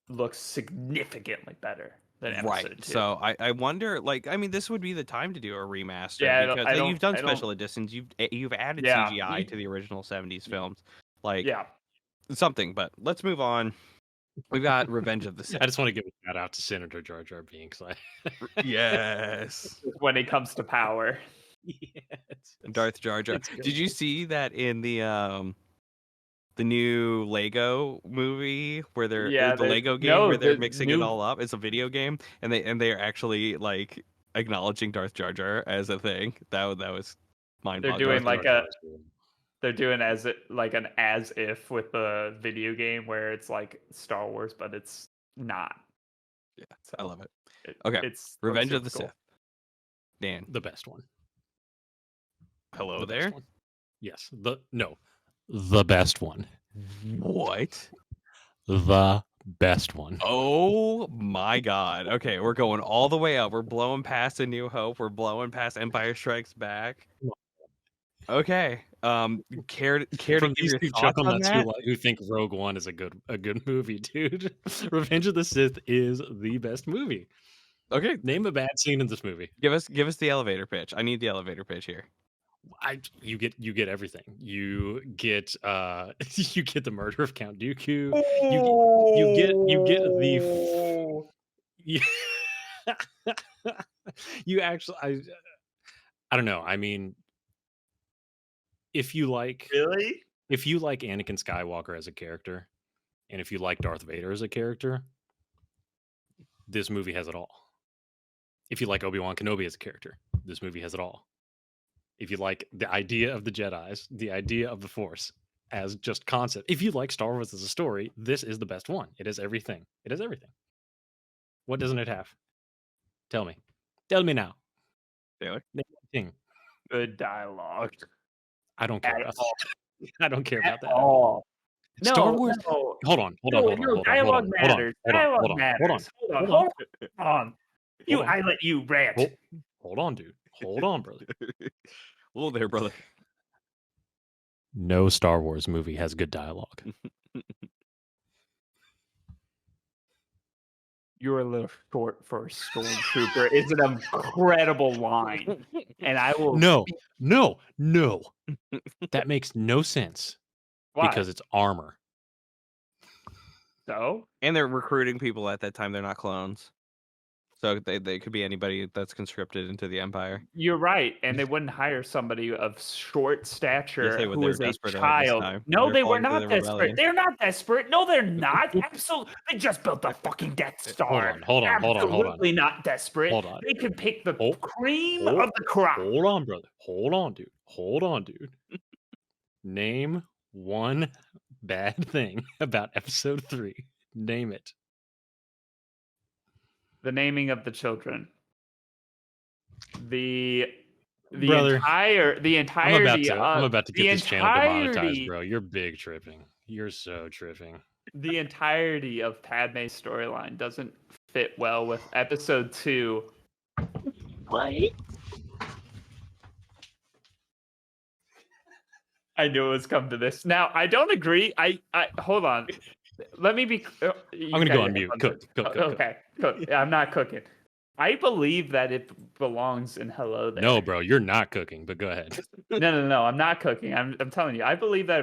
looks significantly better than episode 2. So I wonder, like, I mean, this would be the time to do a remaster, Yeah, because you've done special editions, you've added Yeah. CGI to the original 70s films, like Yeah. something. But let's move on. We've got Revenge of the Sith. I just want to give a shout out to Senator Jar Jar Binks. Yes. When it comes to power. Yes. Darth Jar Jar. Did you see that in the new Lego movie where they're the Lego game where they're mixing it all up? It's a video game, and they're actually like acknowledging Darth Jar Jar as a thing. That was mind-boggling. They're doing like they're doing an as if with the video game where it's like Star Wars, but it's not. Yeah, I love it. Okay, it's Revenge of the Sith. Dan, the best one. Hello the there. One. Yes, the best one. What? The best one. Oh my God. Okay, we're going all the way up. We're blowing past A New Hope. We're blowing past Empire Strikes Back. Okay. Care to give your thoughts on that? Who think Rogue One is a good movie, dude. Revenge of the Sith is the best movie. Okay, name a bad scene in this movie. Give us the elevator pitch. I need the elevator pitch here. You get everything. You get you get the murder of Count Dooku. You get the you actually I don't know. I mean, if you like Anakin Skywalker as a character, and if you like Darth Vader as a character, this movie has it all. If you like Obi-Wan Kenobi as a character, this movie has it all. If you like the idea of the Jedis, the idea of the Force as just concept, if you like Star Wars as a story, this is the best one. It has everything. It has everything. What doesn't it have? Tell me. Tell me now. Taylor? Good dialogue. I don't care about that. I don't care about that. All. Star Wars. No. Hold on. Dialogue matters. Dialogue matters. Hold on. I let you rant. Hold on, dude. Hold on, brother. Whoa there, brother. No Star Wars movie has good dialogue. You're a little short for a stormtrooper. It's an incredible line. And I will... No. That makes no sense. Why? Because it's armor. So? And they're recruiting people at that time. They're not clones. So they could be anybody that's conscripted into the Empire. You're right. And they wouldn't hire somebody of short stature who is a child. No, they were not desperate. They're not desperate. No, they're not. Absolutely. They just built the fucking Death Star. Hold on. Absolutely not desperate. Hold on. They could pick the cream of the crop. Hold on, brother. Hold on, dude. Name one bad thing about episode 3. Name it. The naming of the children. The Brother, entirety. I'm about to get this channel demonetized, bro. You're big tripping. You're so tripping. The entirety of Padme's storyline doesn't fit well with episode 2. What? I knew it was come to this. Now I don't agree. I hold on. Let me be. I'm gonna go on mute. Cook. Okay, cook. I'm not cooking. I believe that it belongs in Hello There. No, bro, you're not cooking. But go ahead. No. I'm not cooking. I'm telling you. I believe that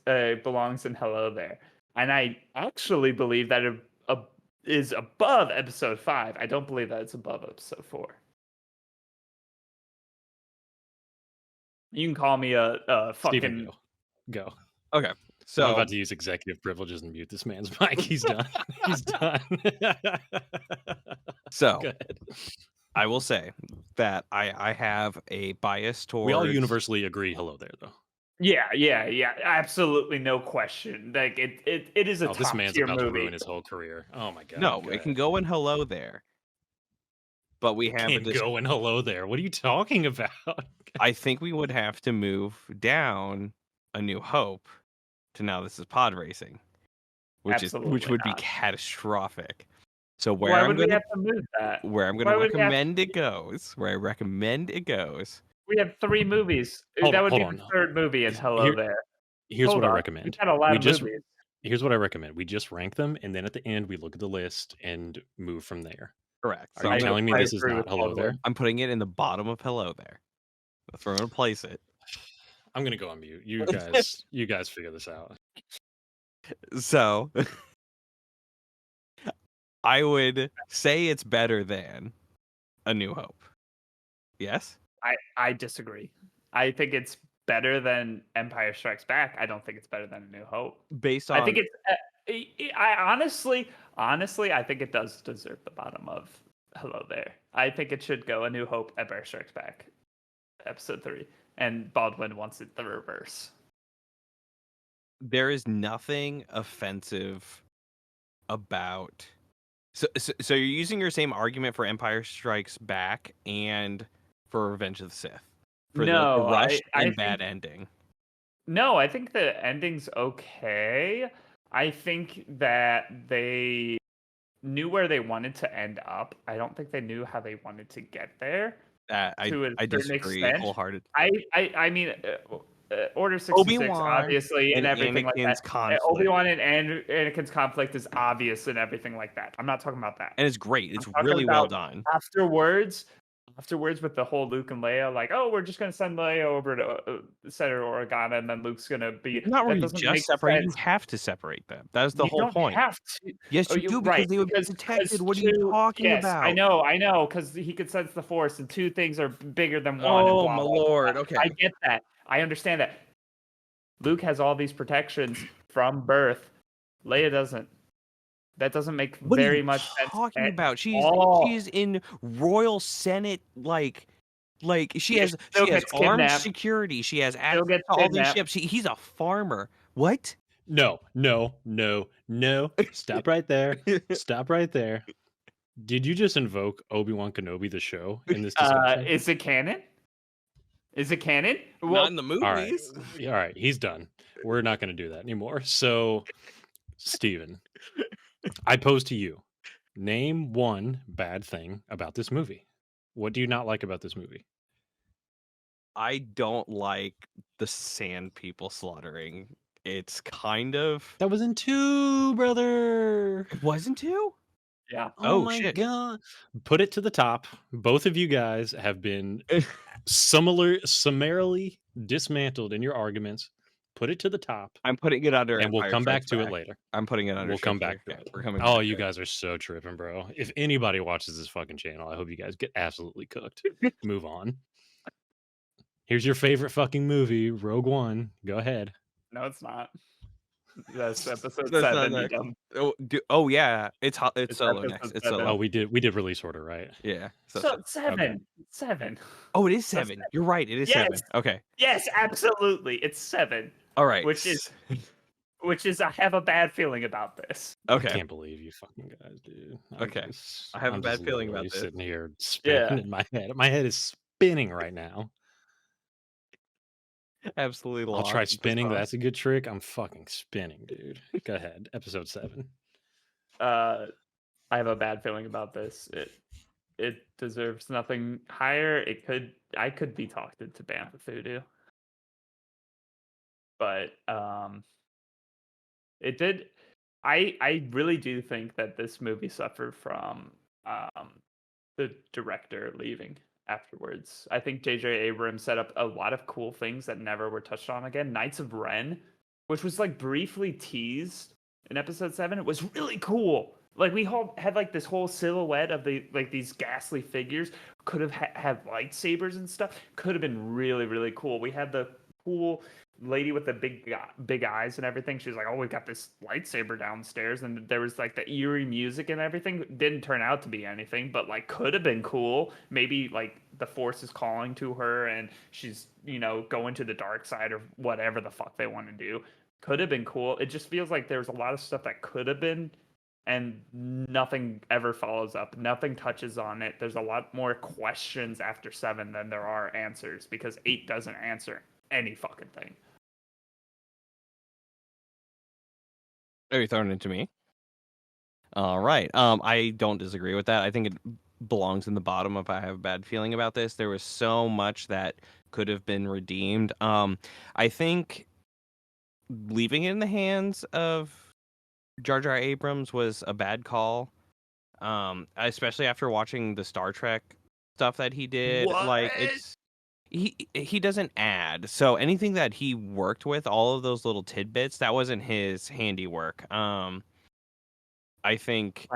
it belongs in Hello There, and I actually believe that it is above episode 5. I don't believe that it's above episode 4. You can call me a fucking Steven, go. Okay. So I'm about to use executive privileges and mute this man's mic. He's done. He's done. So go ahead. I will say that I have a bias We all towards. universally agree. Hello there, though. Yeah. Absolutely, no question. Like it is a Oh, this top man's tier about to movie. ruin his whole career. Oh my god. No, go it can ahead. go in Hello There, but we have a Can't go and hello there. What are you talking about? I think we would have to move down A New Hope to Now This Is Pod Racing, which Absolutely would be not. catastrophic. So Why would we have to move that? where I'm Why gonna would we have recommend it goes, where I recommend it goes. We have 3 movies. Hold That on, would hold be on. the 3rd movie in Hello Here, There. here's Hold what I on. We've recommend. got a lot We of just movies. here's what I recommend. We just rank them, and then at the end we look at the list and move from there. Correct. Are So you I'm telling me I this is agree not with hello there? Baldwin. I'm putting it in the bottom of Hello There. That's where I'm gonna place it. I'm gonna go on mute. You guys figure this out. So I would say it's better than A New Hope. Yes? I disagree. I think it's better than Empire Strikes Back. I don't think it's better than A New Hope. Based on I think it's. I honestly, I think it does deserve the bottom of Hello There. I think it should go A New Hope, Empire Strikes Back, Episode 3, and Baldwin wants it the reverse. there is nothing offensive about so you're using your same argument for Empire Strikes Back and for Revenge of the Sith for the No, rush I and think bad ending. no, I think the ending's okay. I think that they knew where they wanted to end up. I don't think they knew how they wanted to get there to a I certain disagree extent. wholehearted. I mean, Order 66, Obi-Wan obviously, and everything like Anakin's that. conflict. Obi-Wan and Anakin's conflict is obvious and everything like that. I'm not talking about that. And it's great. It's I'm talking really well about done. Afterwards, with the whole Luke and Leia, like, oh, we're just gonna send Leia over to Senator Organa, and then Luke's gonna be. Not That really doesn't just make separate. You sense. have to separate them. That is the You whole don't point. have to. Yes, Oh, you you do because right they would be detected. What are you talking yes, about? I know, because he could sense the Force, and 2 things are bigger than 1. And Oh blah, my blah, blah. lord. Okay. I get that. I understand that. Luke has all these protections from birth. Leia doesn't. That doesn't make What are very you much sense talking at about? all. She's in Royal Senate like she Yeah, has still armed gets kidnapped. security. She has access Still gets to all these kidnapped. ships. He's a farmer. What? No. Stop right there. Stop right there. Did you just invoke Obi-Wan Kenobi the show in this discussion? Is it canon? Is it canon? Not in the All right. movies. All right, he's done. We're not going to do that anymore. So, Steven, I pose to you. Name one bad thing about this movie. What do you not like about this movie? I don't like the sand people slaughtering. It's kind of That was in 2, brother. it wasn't too? Yeah. Oh Oh, my shit. god. Put it to the top. Both of you guys have been summarily dismantled in your arguments. Put it to the top, I'm putting it under and we'll Empire come back Strikes to it Back. later. I'm putting it under We'll come Strikes back to it. We're coming Oh, back you to it. guys are so tripping, bro. If anybody watches this fucking channel, I hope you guys get absolutely cooked. Move on. Here's your favorite fucking movie, Rogue One. Go ahead. No, it's not. That's episode That's not 7. You next. dumb. Oh yeah, it's It's solo episode next. It's 7. solo. Oh, we did release order, right? Yeah. So 7. 7. Oh, it is That's 7. You're right. It is Yes. 7. Okay. Yes, absolutely. It's 7. All right. Which is I have a bad feeling about this. I okay. can't believe you fucking guys, dude. Okay. I have a bad feeling about literally this. Sitting here spinning in my head. My head is spinning right now. Absolutely I'll lost. try at this spinning. point. That's a good trick. I'm fucking spinning, dude. Go ahead. Episode 7. I have a bad feeling about this. It deserves nothing higher. I could be talked into Bantha Voodoo. But it did. I really do think that this movie suffered from the director leaving afterwards. I think J.J. Abrams set up a lot of cool things that never were touched on again. Knights of Ren, which was like briefly teased in episode 7, it was really cool. Like we had like this whole silhouette of these ghastly figures. Could have had lightsabers and stuff. Could have been really, really cool. We had the cool lady with the big eyes and everything. She was like, "Oh, we got this lightsaber downstairs," and there was like the eerie music and everything. Didn't turn out to be anything, but like could have been cool. Maybe like the Force is calling to her, and she's going to the dark side or whatever the fuck they want to do. Could have been cool. It just feels like there's a lot of stuff that could have been, and nothing ever follows up. Nothing touches on it. There's a lot more questions after 7 than there are answers, because 8 doesn't answer any fucking thing. Are you throwing it to me? All right. I don't disagree with that. I think it belongs in the bottom if I have a bad feeling about this. There was so much that could have been redeemed. I think leaving it in the hands of Jar Jar Abrams was a bad call. Especially after watching the Star Trek stuff that he did. What? Like he doesn't add. So anything that he worked with, all of those little tidbits, that wasn't his handiwork. I think.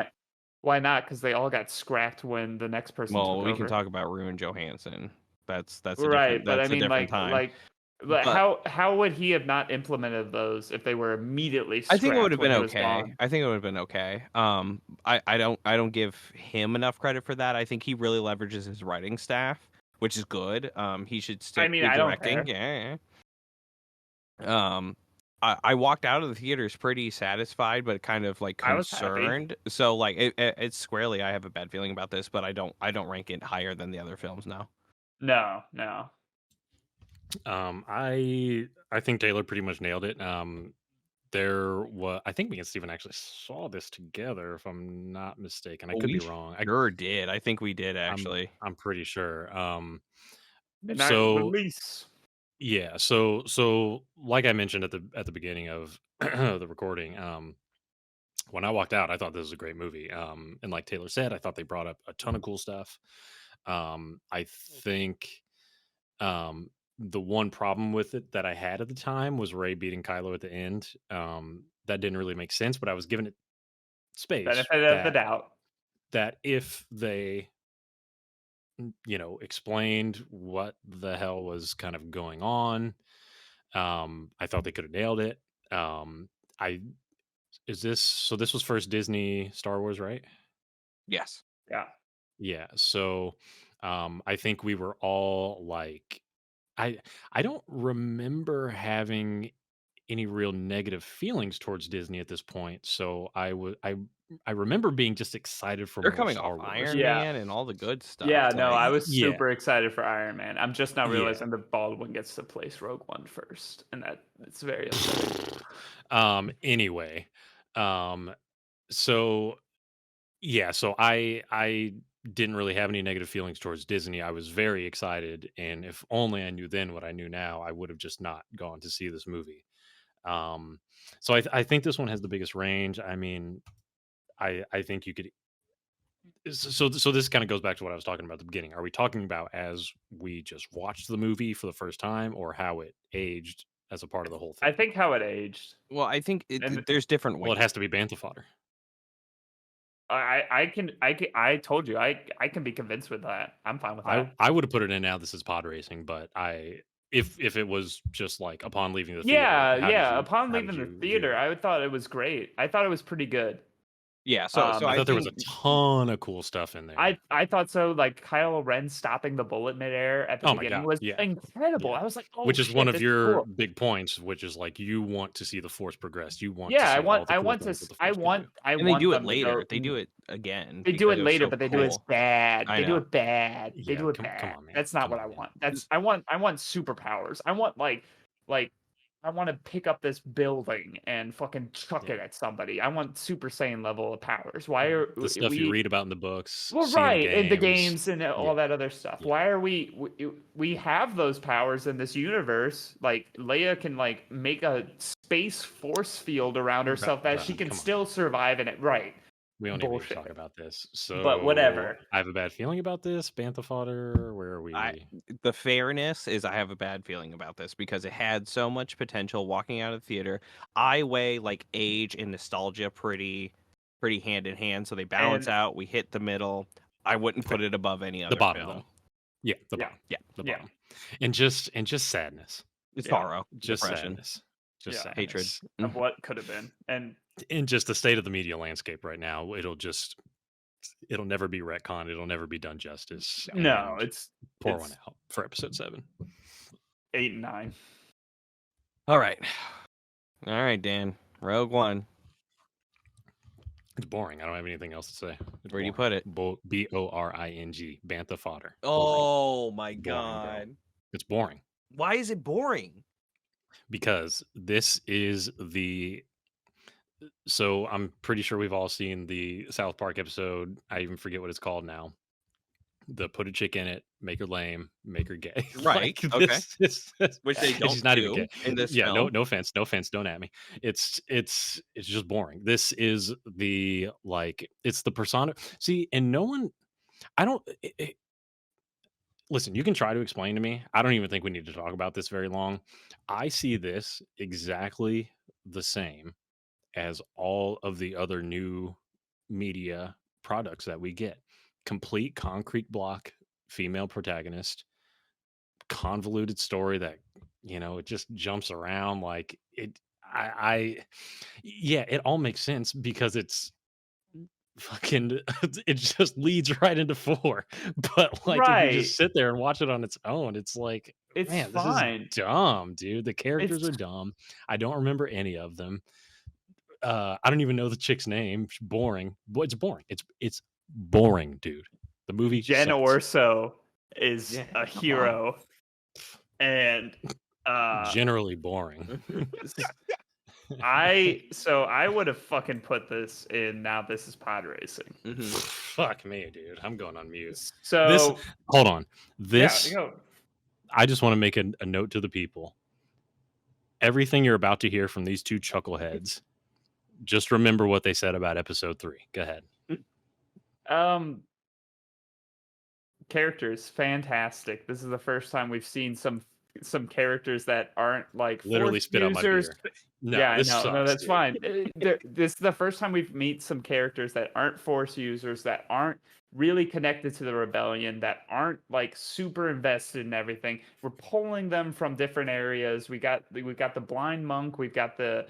Why not? Because they all got scrapped when the next person took over. We can talk about Ruin Johansson. That's right, but I a mean, different time. But how would he have not implemented those if they were immediately I think it would have been scrapped when he was okay. gone? I think it would have been okay. I don't give him enough credit for that. I think he really leverages his writing staff, which is good. He should stick to I don't directing. care. Yeah. I walked out of the theaters pretty satisfied, but kind of like I was happy. concerned. So like it's squarely, I have a bad feeling about this, but I don't rank it higher than the other films now. No. I think Taylor pretty much nailed it. There was, I think me and Steven actually saw this together, if I'm not mistaken. I could be wrong. I sure did. I think we did actually. I'm pretty sure. Midnight release. Yeah, so like I mentioned at the beginning of the recording, when I walked out, I thought this was a great movie. And like Taylor said, I thought they brought up a ton of cool stuff. I think the one problem with it that I had at the time was Rey beating Kylo at the end. That didn't really make sense, but I was giving it space. Benefit of the doubt. That if they explained what the hell was kind of going on, I thought they could have nailed it. This was first Disney Star Wars, right? Yes. Yeah. So I think we were all like, I don't remember having any real negative feelings towards Disney at this point. So I remember being just excited for They're more coming Star off Wars. Iron Man and all the good stuff. Yeah, no, I was Yeah. super excited for Iron Man. I'm just not realizing that Baldwin gets to place Rogue One first, and it's very upsetting. Anyway, so yeah, so I didn't really have any negative feelings towards Disney. I was very excited, and if only I knew then what I knew now, I would have just not gone to see this movie. So I think this one has the biggest range. I mean, I think you could. So this kind of goes back to what I was talking about at the beginning. Are we talking about as we just watched the movie for the first time, or how it aged as a part of the whole thing? I think how it aged. Well, I think there's different ways. Well, it has to be bantha fodder. I told you I can be convinced with that. I'm fine with that. I would have put it in now. This is pod racing, but if it was just like upon leaving the theater. Yeah. Upon leaving the theater, I thought it was great. I thought it was pretty good. Yeah, so I thought there was a ton of cool stuff in there. I thought so. Like Kylo Ren stopping the bullet midair at the beginning was incredible. I was like, oh, which is shit, one of your cool. big points, which is like you want to see the Force progress. You want, I want they do it later. They do it again. They do it later, but they do it bad. They do it bad. Yeah, they do it come bad. on, man. That's not what I want. I want superpowers. I want like I want to pick up this building and fucking chuck it at somebody. I want Super Saiyan level of powers. Why are the stuff you read about in the books? Well, right, in the games and all that other stuff. Yeah. Why are we have those powers in this universe? Like Leia can like make a space force field around herself that she can still survive in it. Right. We don't even need to talk about this. So, but whatever. I have a bad feeling about this. Bantha fodder. Where are we? The fairness is I have a bad feeling about this because it had so much potential walking out of the theater. I weigh like age and nostalgia pretty hand in hand, so they balance out. We hit the middle. I wouldn't put it above any other the bottom film. though. Yeah, the bottom. Yeah, the bottom. And just sadness. It's Yeah, sorrow, just depression, sadness, just Yeah. sadness. hatred. of what could have been. And In just the state of the media landscape right now, it'll never be retconned. It'll never be done justice. no, And it's pour one it's out for episode 7. 8 and 9. All right, Dan. Rogue One. It's boring. I don't have anything else to say. It's Where do you boring. put it? Boring. Bantha fodder. Boring. Oh my Boring, bro. god! It's boring Why is it boring? because this is the. So I'm pretty sure we've all seen the South Park episode. I even forget what it's called now. The put a chick in it, make her lame, make her gay. Right, Like, okay. Which they don't she's not even do gay. in this Yeah, film. no offense, don't at me. It's just boring. This is the it's the persona. See, and no one. I don't. Listen, you can try to explain to me. I don't even think we need to talk about this very long. I see this exactly the same as all of the other new media products that we get. Complete concrete block, female protagonist, convoluted story that, it just jumps around like it. Yeah, it all makes sense because it's fucking it just leads right into 4. But if you Right. just sit there and watch it on its own, it's like, It's man, fine. this is dumb, dude. The characters It's are dumb. I don't remember any of them. I don't even know the chick's name. She's boring. But it's boring. It's boring, dude. The movie Jen sucks. Orso is Yeah, a come hero, and Generally boring. I would have fucking put this in. Now this is pod racing. Fuck me, dude. I'm going on mute. So hold on. This yeah, go. I just want to make a note to the people. Everything you're about to hear from these two chuckleheads, just remember what they said about episode 3. Go ahead. Characters, fantastic. This is the first time we've seen some characters that aren't like Literally Force spit out my users. beer. No, Yeah, this no, sucks, that's dude. fine. This is the first time we've meet some characters that aren't Force users, that aren't really connected to the rebellion, that aren't like super invested in everything. We're pulling them from different areas. We got the blind monk, we've got the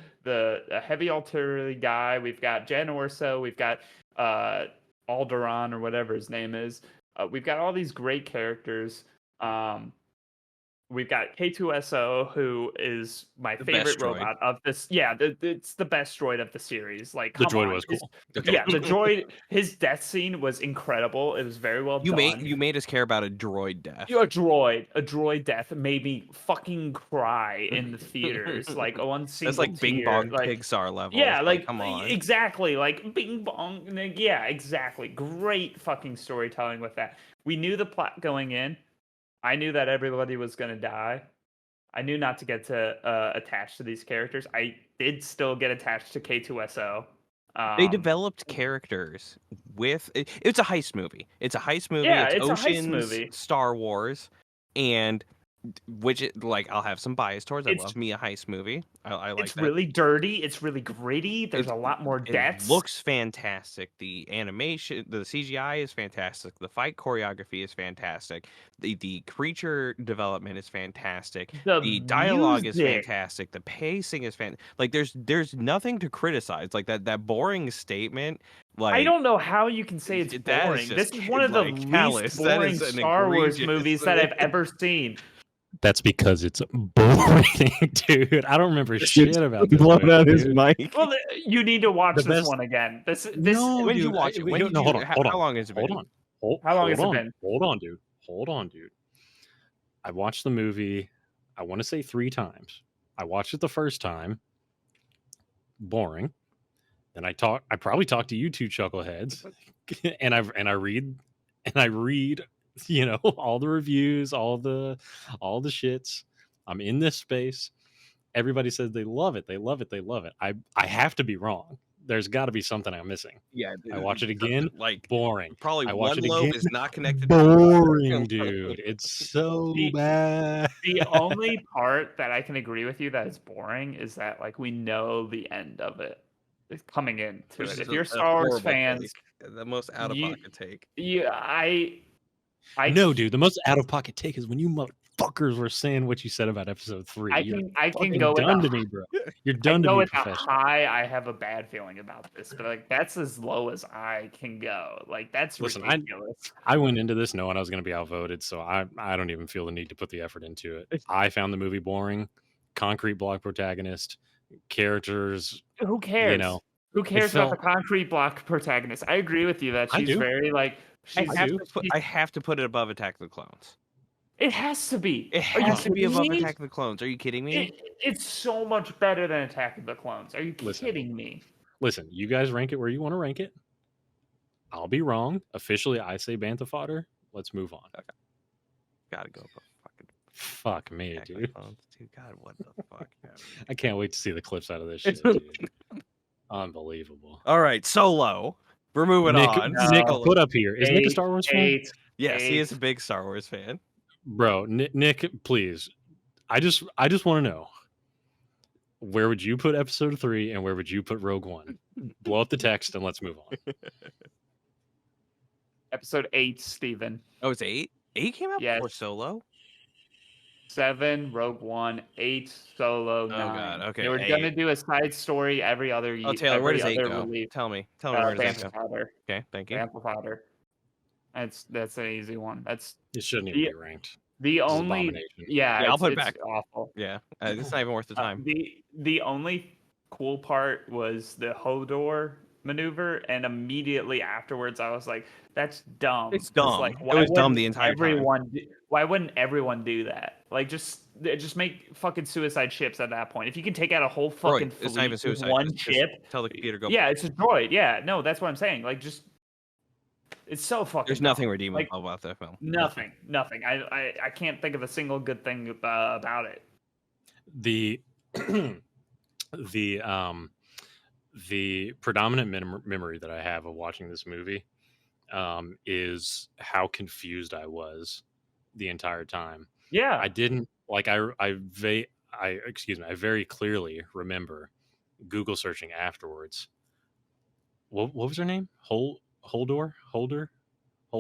heavy artillery guy, we've got Jen Orso, we've got Alderaan or whatever his name is. We've got all these great characters. We've got K2SO, who is my favorite robot of this. Yeah, it's the best droid of the series. Like, the droid was cool. Yeah, the droid. His death scene was incredible. It was very well done. You made us care about a droid death. A droid death made me fucking cry in the theaters. Like one single That's like Bing Bong Pixar level. Yeah, like come on. Exactly, like Bing Bong. Yeah, exactly. Great fucking storytelling with that. We knew the plot going in. I knew that everybody was going to die. I knew not to get attached to these characters. I did still get attached to K2SO. They developed characters with... It's a heist movie. It's a heist movie. Yeah, it's Ocean's, a heist movie. Star Wars. And... I'll have some bias towards. I love me a heist movie. I like it's that. Really dirty. It's really gritty. There's a lot more deaths. It looks fantastic. The animation, the CGI is fantastic. The fight choreography is fantastic. The creature development is fantastic. The dialogue is fantastic. The pacing is fantastic. Like there's nothing to criticize. Like that boring statement. Like I don't know how you can say it's boring. This is one of the least boring Star Wars movies that I've ever seen. That's because it's boring, dude. I don't remember shit about this. Blown out his mic. Well, you need to watch this one again. No, when dude, you watch it? Hold on. How long has it been? How long has it been? Hold on, dude. I watched the movie, I want to say 3 times. I watched it the first time. Boring. Then I probably talked to you two chuckleheads, and I read all the reviews, all the shits. I'm in this space. Everybody says they love it. I have to be wrong. There's got to be something I'm missing. Yeah, I watch it again. Like boring. Probably I watch one it lobe again. is not connected. Boring, dude. It's so bad. The only part that I can agree with you that is boring is that like we know the end of it. It's coming into it. If you're Star Wars fans, the most out of pocket take. Yeah, No, dude. The most out of pocket take is when you motherfuckers were saying what you said about episode 3. I You're can fucking go with done a to me, bro. You're I done to go me, with a professional. high. I have a bad feeling about this, but like that's as low as I can go. Like that's Listen, ridiculous. I went into this knowing I was going to be outvoted, so I don't even feel the need to put the effort into it. I found the movie boring. Concrete block protagonist, characters, Who you cares? know, Who it cares about the felt. concrete block protagonist? I agree with you that I she's do. very like I she's. have do. to put I have to put it above Attack of the Clones. It has to be. It Are you has to be kidding above me? Attack of the Clones. Are you kidding me? It's so much better than Attack of the Clones. Are you Listen. kidding me? Listen, you guys rank it where you want to rank it. I'll be wrong. Officially, I say Bantha fodder. Let's move on. Okay. Gotta go above fucking Fuck me, Attack of the dude. Clones. Dude, God, what the fuck? I can't wait to see the clips out of this shit, dude. Unbelievable. All right, Solo. We're moving Nick, on. Nick, Solo. put up here. Is Nick a Star Wars fan? Eight. Yes, he is a big Star Wars fan. Bro, Nick, please. I just want to know, where would you put episode 3 and where would you put Rogue One? Blow up the text and let's move on. Episode 8, Steven. Oh, it's 8? 8 came out Yes. before Solo? 7, Rogue One, 8, Solo, 9. God, okay, They were 8. gonna do a side story every other year. Oh, Taylor, where does 8 go? Release. Tell me where does 8 go? Powder. Okay, thank you. Ample powder. That's an easy one. That's It shouldn't even be ranked. the This is only. abomination. Yeah, I'll put it it's back. awful. Yeah, it's not even worth the time. The only cool part was the Hodor maneuver, and immediately afterwards, I was like, "That's dumb." It's dumb. Like, It was dumb the entire time. Why wouldn't everyone do that? Like, just make fucking suicide ships at that point. If you can take out a whole fucking It's not even fleet with suicide. one Just ship, tell the computer go. yeah, it's a droid. Yeah, no, that's what I'm saying. Like, just it's so fucking. There's dumb. nothing redeemable Like, about that film. Nothing. I can't think of a single good thing about it. The the predominant memory that I have of watching this movie is how confused I was the entire time. Yeah, I didn't like I very clearly remember Google searching afterwards. What was her name? Holder?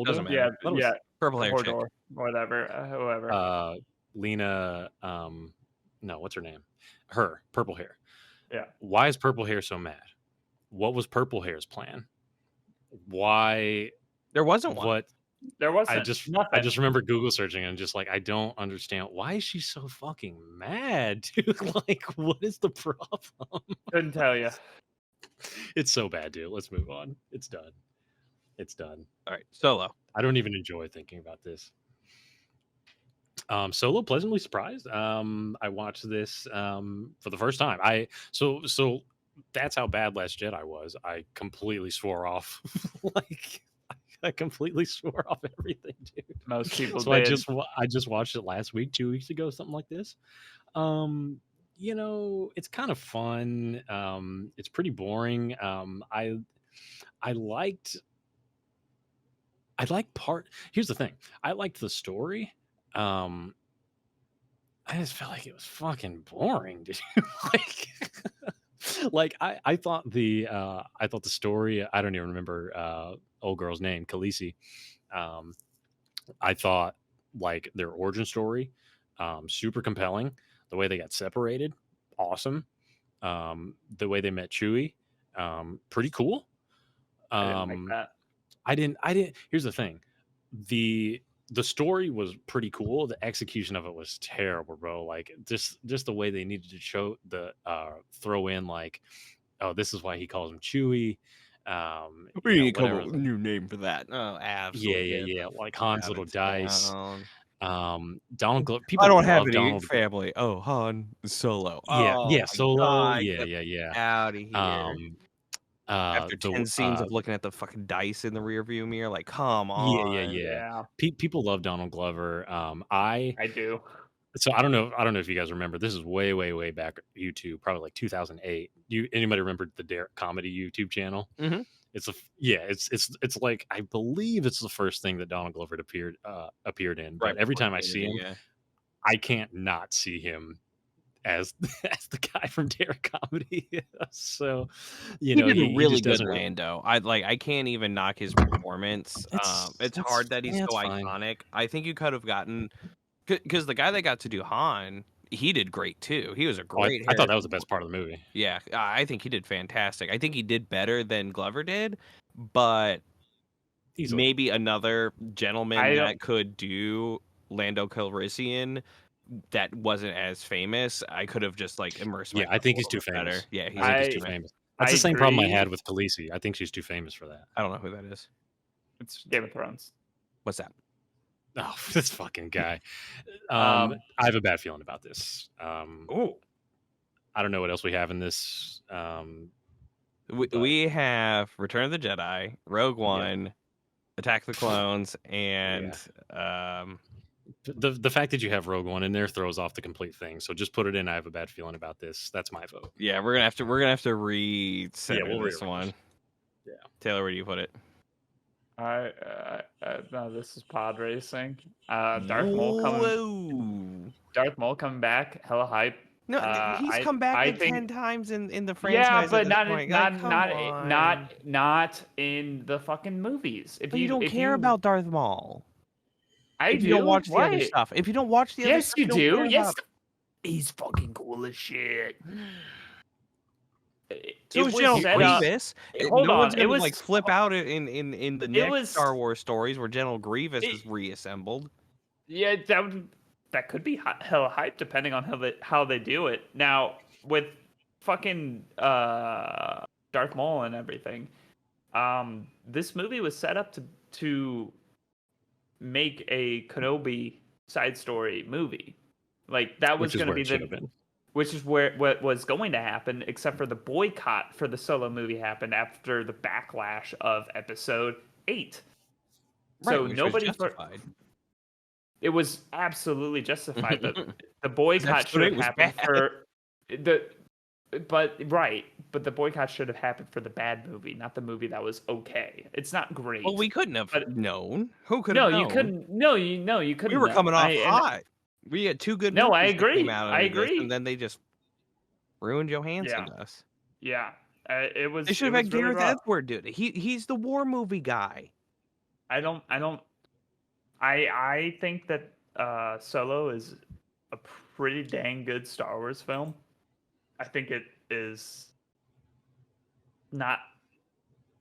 Doesn't matter. Yeah, Purple hair chick. Hodor, whatever, whoever. Lena. No, what's her name? Her purple hair. Yeah. Why is purple hair so mad? What was purple hair's plan? Why? There wasn't one. What? There wasn't. I just remember Google searching and just like, I don't understand, why is she so fucking mad, dude? Like, what is the problem? Couldn't tell you. It's so bad, dude. Let's move on. It's done. All right, Solo. I don't even enjoy thinking about this. Solo, pleasantly surprised. I watched this for the first time. So that's how bad Last Jedi was. I completely swore off. Like, I completely swore off everything, dude. Most people So did. I just watched it last week, 2 weeks ago, something like this. It's kind of fun. It's pretty boring. I liked part. Here's the thing. I liked the story. I just felt like it was fucking boring, dude. like I thought the story. I don't even remember old girl's name, Khaleesi. I thought like their origin story, super compelling. The way they got separated, awesome. The way they met Chewie, pretty cool. I didn't like that. I didn't. Here's the thing. The story was pretty cool. The execution of it was terrible, bro. Like just the way they needed to show throw in like, oh, this is why he calls him Chewie. We need to come up with a new name for that. Oh, absolutely. Yeah. Like Han's little dice. Down. Donald Glover. People I don't have love any Donald. family. Oh, Han Solo. Yeah, Oh, yeah, my Solo. God, Yeah. get out of here. After 10 scenes of looking at the fucking dice in the rearview mirror, like, come on. Yeah. People love Donald Glover. I do. So I don't know if you guys remember. This is way back YouTube, probably like 2008. Anybody remember the Derek Comedy YouTube channel? Mm-hmm. It's like, I believe it's the first thing that Donald Glover appeared in. But every time I see him, I can't not see him as the guy from Derek Comedy. So he did a really good Lando. I can't even knock his performance. It's hard that he's so iconic. I think you could have gotten Because the guy that got to do Han, he did great too. He was a Oh, great I thought that was Harrison the best Ford. part of the movie. Yeah, I think he did fantastic. I think he did better than Glover did, but Easily. maybe another gentleman I don't- that could do Lando Calrissian that wasn't as famous, I could have just like immersed Yeah, myself I think a he's too little bit better. famous. Yeah, he's I think too he's too famous. famous. That's I the same problem I agree. had with Khaleesi. I think she's too famous for that. I don't know who that is. It's Game of Thrones. What's that? Oh, this fucking guy. Um, I have a bad feeling about this. Ooh. I don't know what else we have in this. We have Return of the Jedi, Rogue One, Attack the Clones, and The fact that you have Rogue One in there throws off the complete thing. So just put it in. I have a bad feeling about this. That's my vote. yeah, we're gonna have to reset we'll this rearrange. one. Yeah. Taylor, where do you put it? No, this is pod racing. Darth Maul coming back, hella hype. No, he's come back I like think, 10 times in the yeah, franchise. but at this point. Like, not in the fucking movies. If But you don't if care about Darth Maul. I If do. you don't watch the other What? stuff. If you don't watch the other Yes, stuff, you don't do. care Yes, about he's fucking cool as shit. So is General Grievous. Hold no on, one's it gonna was like flip out in the next Star Wars stories where General Grievous is reassembled. Yeah, that could be hella hype depending on how they do it. Now with fucking Darth Maul and everything, this movie was set up to make a Kenobi side story movie. Like that was going to be which is what was going to happen, except for the boycott for the Solo movie happened after the backlash of Episode 8. Right, So which nobody was justified. It was absolutely justified. The boycott Episode should 8 have was happened bad. for but the boycott should have happened for the bad movie, not the movie that was okay. It's not great. Well, we couldn't have known. Who could have known? You couldn't. No, you couldn't. We were coming off hot. We had two good movies I agree. that came out I of this, agree. and then they just ruined Johansson to us. Yeah, it was. They should have had really Gareth rough. Edward do it. He's the war movie guy. I think that Solo is a pretty dang good Star Wars film. I think it is not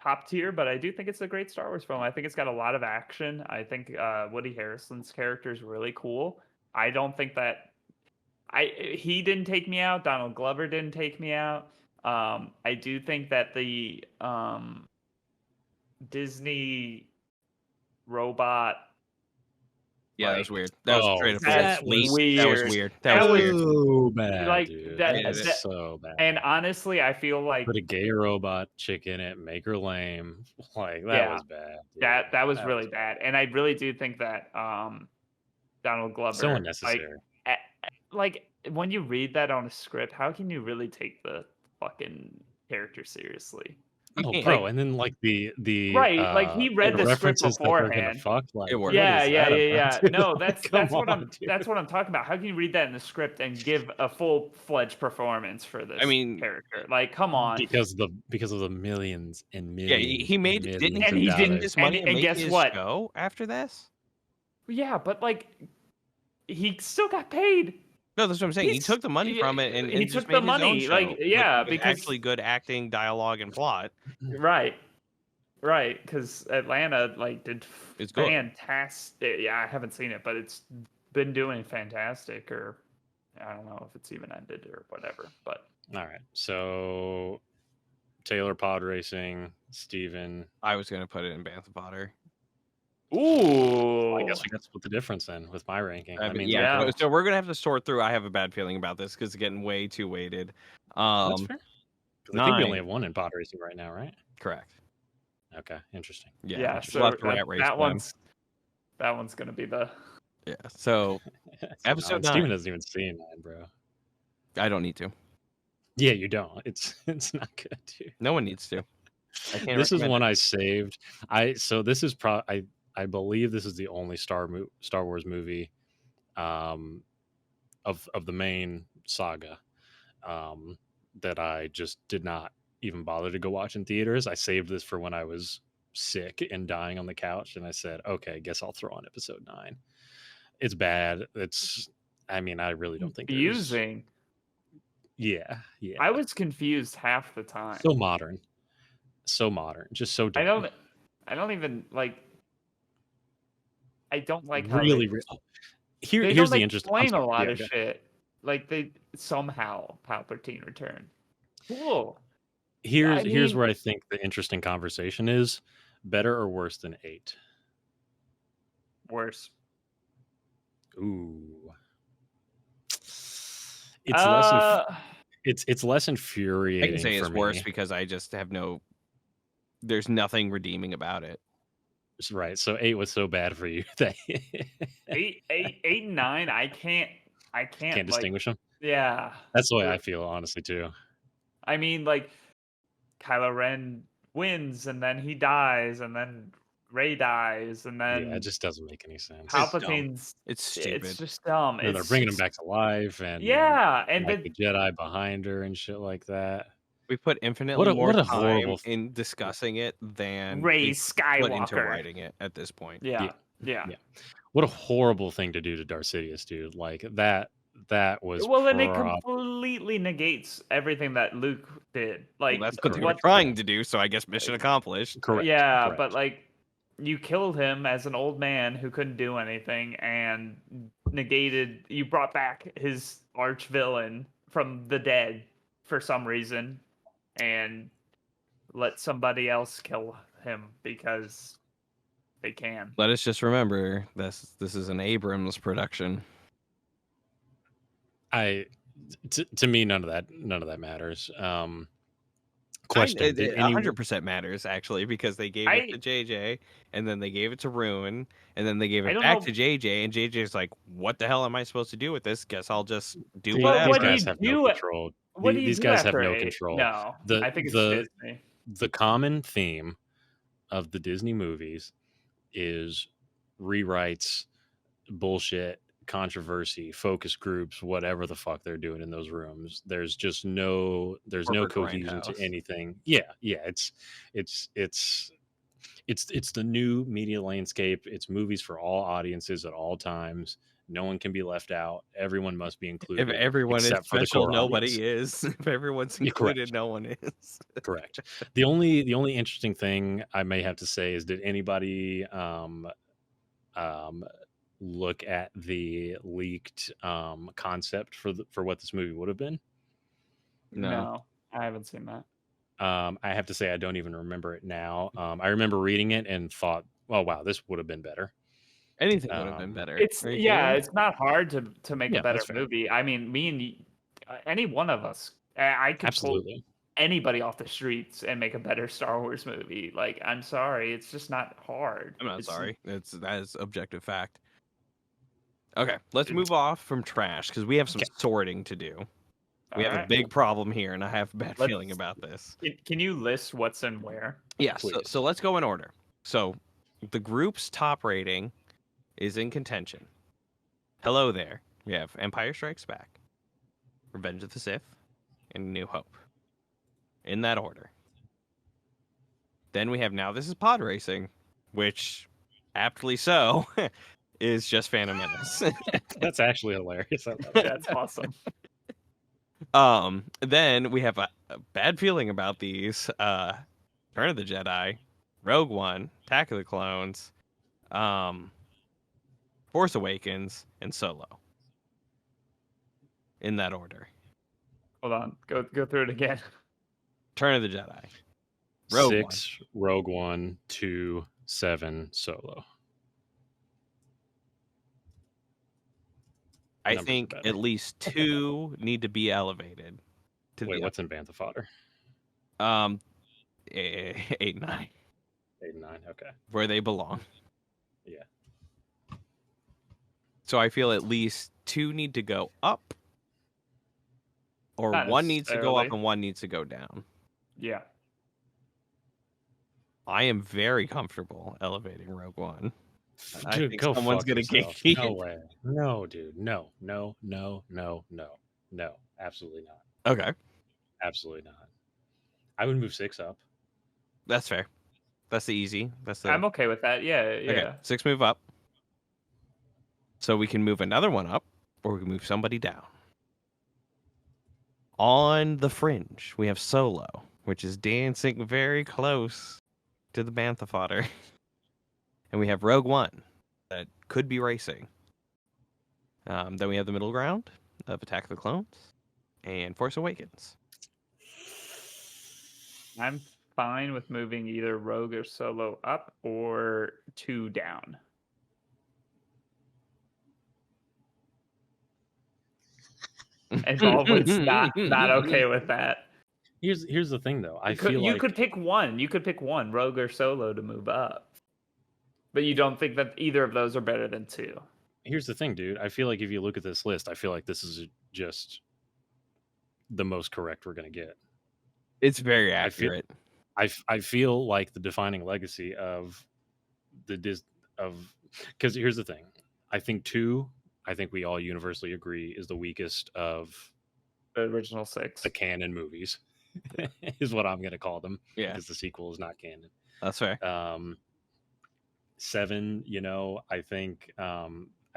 top tier, but I do think it's a great Star Wars film. I think it's got a lot of action. I think Woody Harrelson's character is really cool. I don't think that he didn't take me out. Donald Glover didn't take me out. I do think that the Disney robot. Yeah, that was weird. That was straight up That's weird. That was weird. That was so bad. Like dude. that's so bad. And honestly, I feel like put a gay robot chick in it, make her lame. Like that was bad. Dude. That was really bad. And I really do think that Donald Glover so unnecessary. Like when you read that on a script, how can you really take the fucking character seriously? Oh, bro, and then like the right, like he read the script beforehand. Like, yeah. No, that's what I'm dude. that's what I'm talking about. How can you read that in the script and give a full-fledged performance for this character? Like, come on. Because of the millions and millions. Yeah, he made didn't and he didn't this money and guess what? Go after this? Yeah, but like he still got paid. No, that's what I'm saying. He took the money from it and he just took made the money. his own show because actually good acting, dialogue, and plot. Right, because Atlanta did fantastic. Yeah, I haven't seen it, but it's been doing fantastic. Or I don't know if it's even ended or whatever. But all right, so Taylor pod racing, Steven. I was gonna put it in Bantha Potter. Ooh, I guess we got to split the difference then with my ranking. I mean, yeah. So we're gonna have to sort through. I have a bad feeling about this because it's getting way too weighted. That's fair. I think we only have one in pod racing right now, right? Correct. Okay, interesting. Yeah. So that one's gonna be the. Yeah. So episode 9. Steven hasn't even seen 9, bro. I don't need to. Yeah, you don't. It's not good, dude. No one needs to. This is one I saved. This is I believe this is the only Star Wars movie of the main saga that I just did not even bother to go watch in theaters. I saved this for when I was sick and dying on the couch, and I said, okay, guess I'll throw on episode 9. It's bad. I mean, I really don't think there's. Confusing. Yeah, yeah. I was confused half the time. So modern, just so I dumb. don't even like. I don't like how Really, they here's don't the interesting. I'm explain a sorry. lot Yeah, of shit. Like they somehow Palpatine returned. Cool. I here's mean, where I think the interesting conversation is: better or worse than 8? worse. Ooh, it's less. Uh, It's less I can infuriating say for it's worse me. because I just have there's nothing redeeming about it. Right. So 8 was so bad for you that eight, and 9. I can't can't like. distinguish them. Yeah. That's the way I feel, honestly, too. I mean, like Kylo Ren wins, and then he dies, and then Rey dies, and Yeah, it then just doesn't make any sense. It's dumb. Palpatine's. It's It's stupid. just dumb. And they're It's bringing him just, back to life, and yeah, and like then the Jedi behind her and shit like that. We put infinitely more What a time horrible. in discussing it than Rey we put into Skywalker. writing it at this point. Yeah. Yeah. What a horrible thing to do to Darth Sidious, dude. Like that was. Well, then it completely negates everything that Luke did. Like, Well, that's what they were what? trying to do, so I guess mission accomplished. Correct. Yeah, correct. but like, you killed him as an old man who couldn't do anything, and negated. You brought back his arch villain from the dead for some reason, and let somebody else kill him because they can. Let us just remember this is an Abrams production. To me, none of that matters. Question: It Did anyone? 100% matters actually because they gave it to JJ and then they gave it to Ruin and then they gave it back to JJ and JJ's like, "What the hell am I supposed to do with this? Guess I'll just do whatever." What do These guys you have do? no control. What do you These do guys have after no 8? control. No, I think it's Disney. The common theme of the Disney movies is rewrites, bullshit, cortroversy, focus groups, whatever the fuck they're doing in those rooms. There's no Corporate cohesion to grindhouse. anything. Yeah, it's the new media landscape. It's movies for all audiences at all times. No one can be left out. Everyone must be included. If everyone is except for the special, core nobody audience. is. If everyone's Yeah, correct. included, no one is. Correct. The only interesting thing I may have to say is, did anybody look at the leaked concept for what this movie would have been? No, I haven't seen that. I have to say I don't even remember it now. I remember reading it and thought, "Oh wow, this would have been better." Anything would have been better. It's it's not hard to make a better that's fair. movie. I mean, me and any one of us, I could pull Absolutely. anybody off the streets and make a better Star Wars movie. Like, I'm sorry, it's just not hard. I'm not It's- sorry. That is objective fact. Okay, let's move off from trash because we have some sorting to do. We have a big problem here, and I have a bad feeling about this. Can you list what's in where? Yeah, so let's go in order. So the group's top rating is in contention. Hello there. We have Empire Strikes Back, Revenge of the Sith, and New Hope. In that order. Then we have Now This Is Pod Racing, which, aptly so, is just Phantom Menace. That's actually hilarious. That's awesome. Then we have a bad feeling about these. Return of the Jedi, Rogue One, Attack of the Clones, Force Awakens, and Solo. In that order. Hold on. Go through it again. Return of the Jedi. Rogue 6, Rogue One, 2, 7, Solo. I think at least 2 need to be elevated. Wait, what's in Bantha Fodder? 8 and 9. 8 and 9, okay. Where they belong. Yeah. So I feel at least 2 need to go up. Or Not 1 needs to go up necessarily. and 1 needs to go down. Yeah. I am very comfortable elevating Rogue One. I Dude, think go someone's fuck gonna yourself. get No way. No, dude. No. Absolutely not. Okay. Absolutely not. I would move 6 up. That's fair. That's the easy. That's the I'm okay with that. Yeah. Okay. 6 move up. So we can move another one up, or we can move somebody down. On the fringe, we have Solo, which is dancing very close to the Bantha fodder. And we have Rogue One, that could be racing. Then we have the middle ground of Attack of the Clones and Force Awakens. I'm fine with moving either Rogue or Solo up or 2 down. And Baldwin's not okay with that. Here's the thing, though. I feel You like could pick one. You could pick one, Rogue or Solo, to move up. But you don't think that either of those are better than 2. here's the thing, dude. I feel like if you look at this list, I feel like this is just the most correct we're gonna get. It's very accurate. I feel like the defining legacy of because here's the thing. I think 2. I think we all universally agree is the weakest of The original 6. the canon movies. Is what I'm gonna call them. Yeah. Because the sequel is not canon. That's fair. 7, I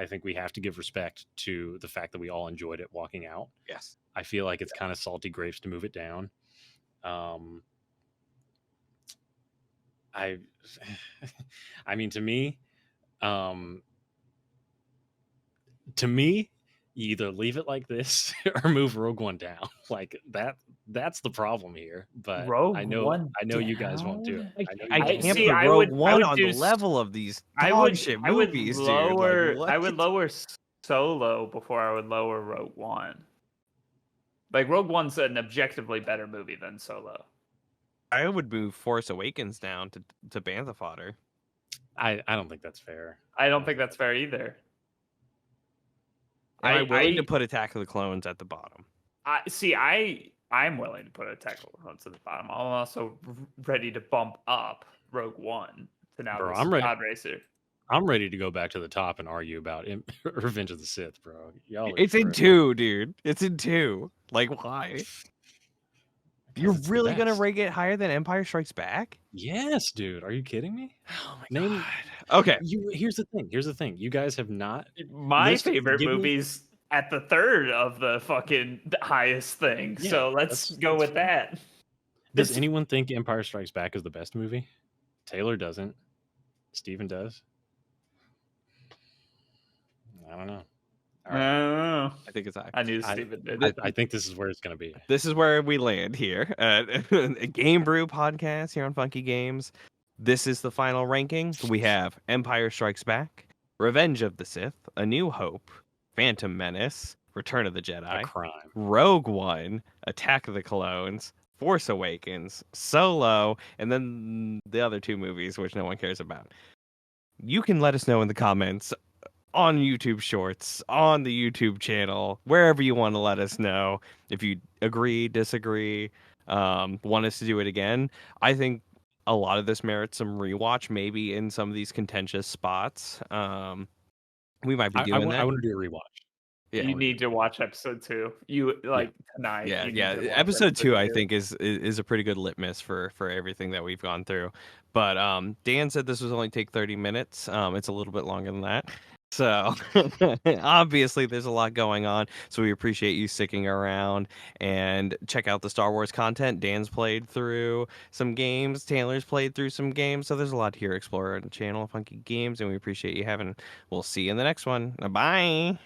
think we have to give respect to the fact that we all enjoyed it walking out. Yes. I feel like it's kind of salty grapes to move it down. I mean, to me, you either leave it like this or move Rogue One down. Like that's the problem here. But Rogue I know One you guys won't do it. I know you can't guys put I Rogue would- I One would on do the level of these I dog would shit I would movies, lower dude. Like, I would what? lower Solo before I would lower Rogue One. Like Rogue One's an objectively better movie than Solo. I would move Force Awakens down to Bantha fodder. I don't think that's fair. I don't think that's fair either. Am I willing to put Attack of the Clones at the bottom? I'm willing to put Attack of the Clones at the bottom. I'm also ready to bump up Rogue One to now Bro, this I'm ready. Pod Racer. I'm ready to go back to the top and argue about Revenge of the Sith, bro. Y'all are It's in crazy. 2, dude. It's in 2. Like, why? You're It's the really gonna best. rank it higher than Empire Strikes Back? Yes, dude. Are you kidding me? Oh my Name- god. Okay. Here's the thing. You guys have not. My Listen, favorite give me- movie's at the third of the fucking highest thing. Yeah, So let's go with that. Does This- anyone think Empire Strikes Back is the best movie? Taylor doesn't. Steven does. I don't know. All I right. don't know. I think it's high. I knew I- Steven did. I think this is where it's going to be. This is where we land here at GameBrew Podcast here on Funky Games. This is the final ranking. We have Empire Strikes Back, Revenge of the Sith, A New Hope, Phantom Menace, Return of the A Jedi, crime. Rogue One, Attack of the Clones, Force Awakens, Solo, and then the other 2 movies, which no one cares about. You can let us know in the comments on YouTube Shorts, on the YouTube channel, wherever you want to let us know if you agree, disagree, want us to do it again. I think a lot of this merits some rewatch, maybe in some of these contentious spots. We might be doing that. I want to do a rewatch. Yeah. You need to watch episode 2. You tonight. Yeah, you need yeah. to watch Episode 2, I 2. think, is a pretty good litmus for everything that we've gone through. But Dan said this was only take 30 minutes. It's a little bit longer than that. So obviously there's a lot going on. So we appreciate you sticking around and check out the Star Wars content. Dan's played through some games. Taylor's played through some games. So there's a lot here to explore on the channel, Funky Games, and we appreciate you having. We'll see you in the next one. Bye.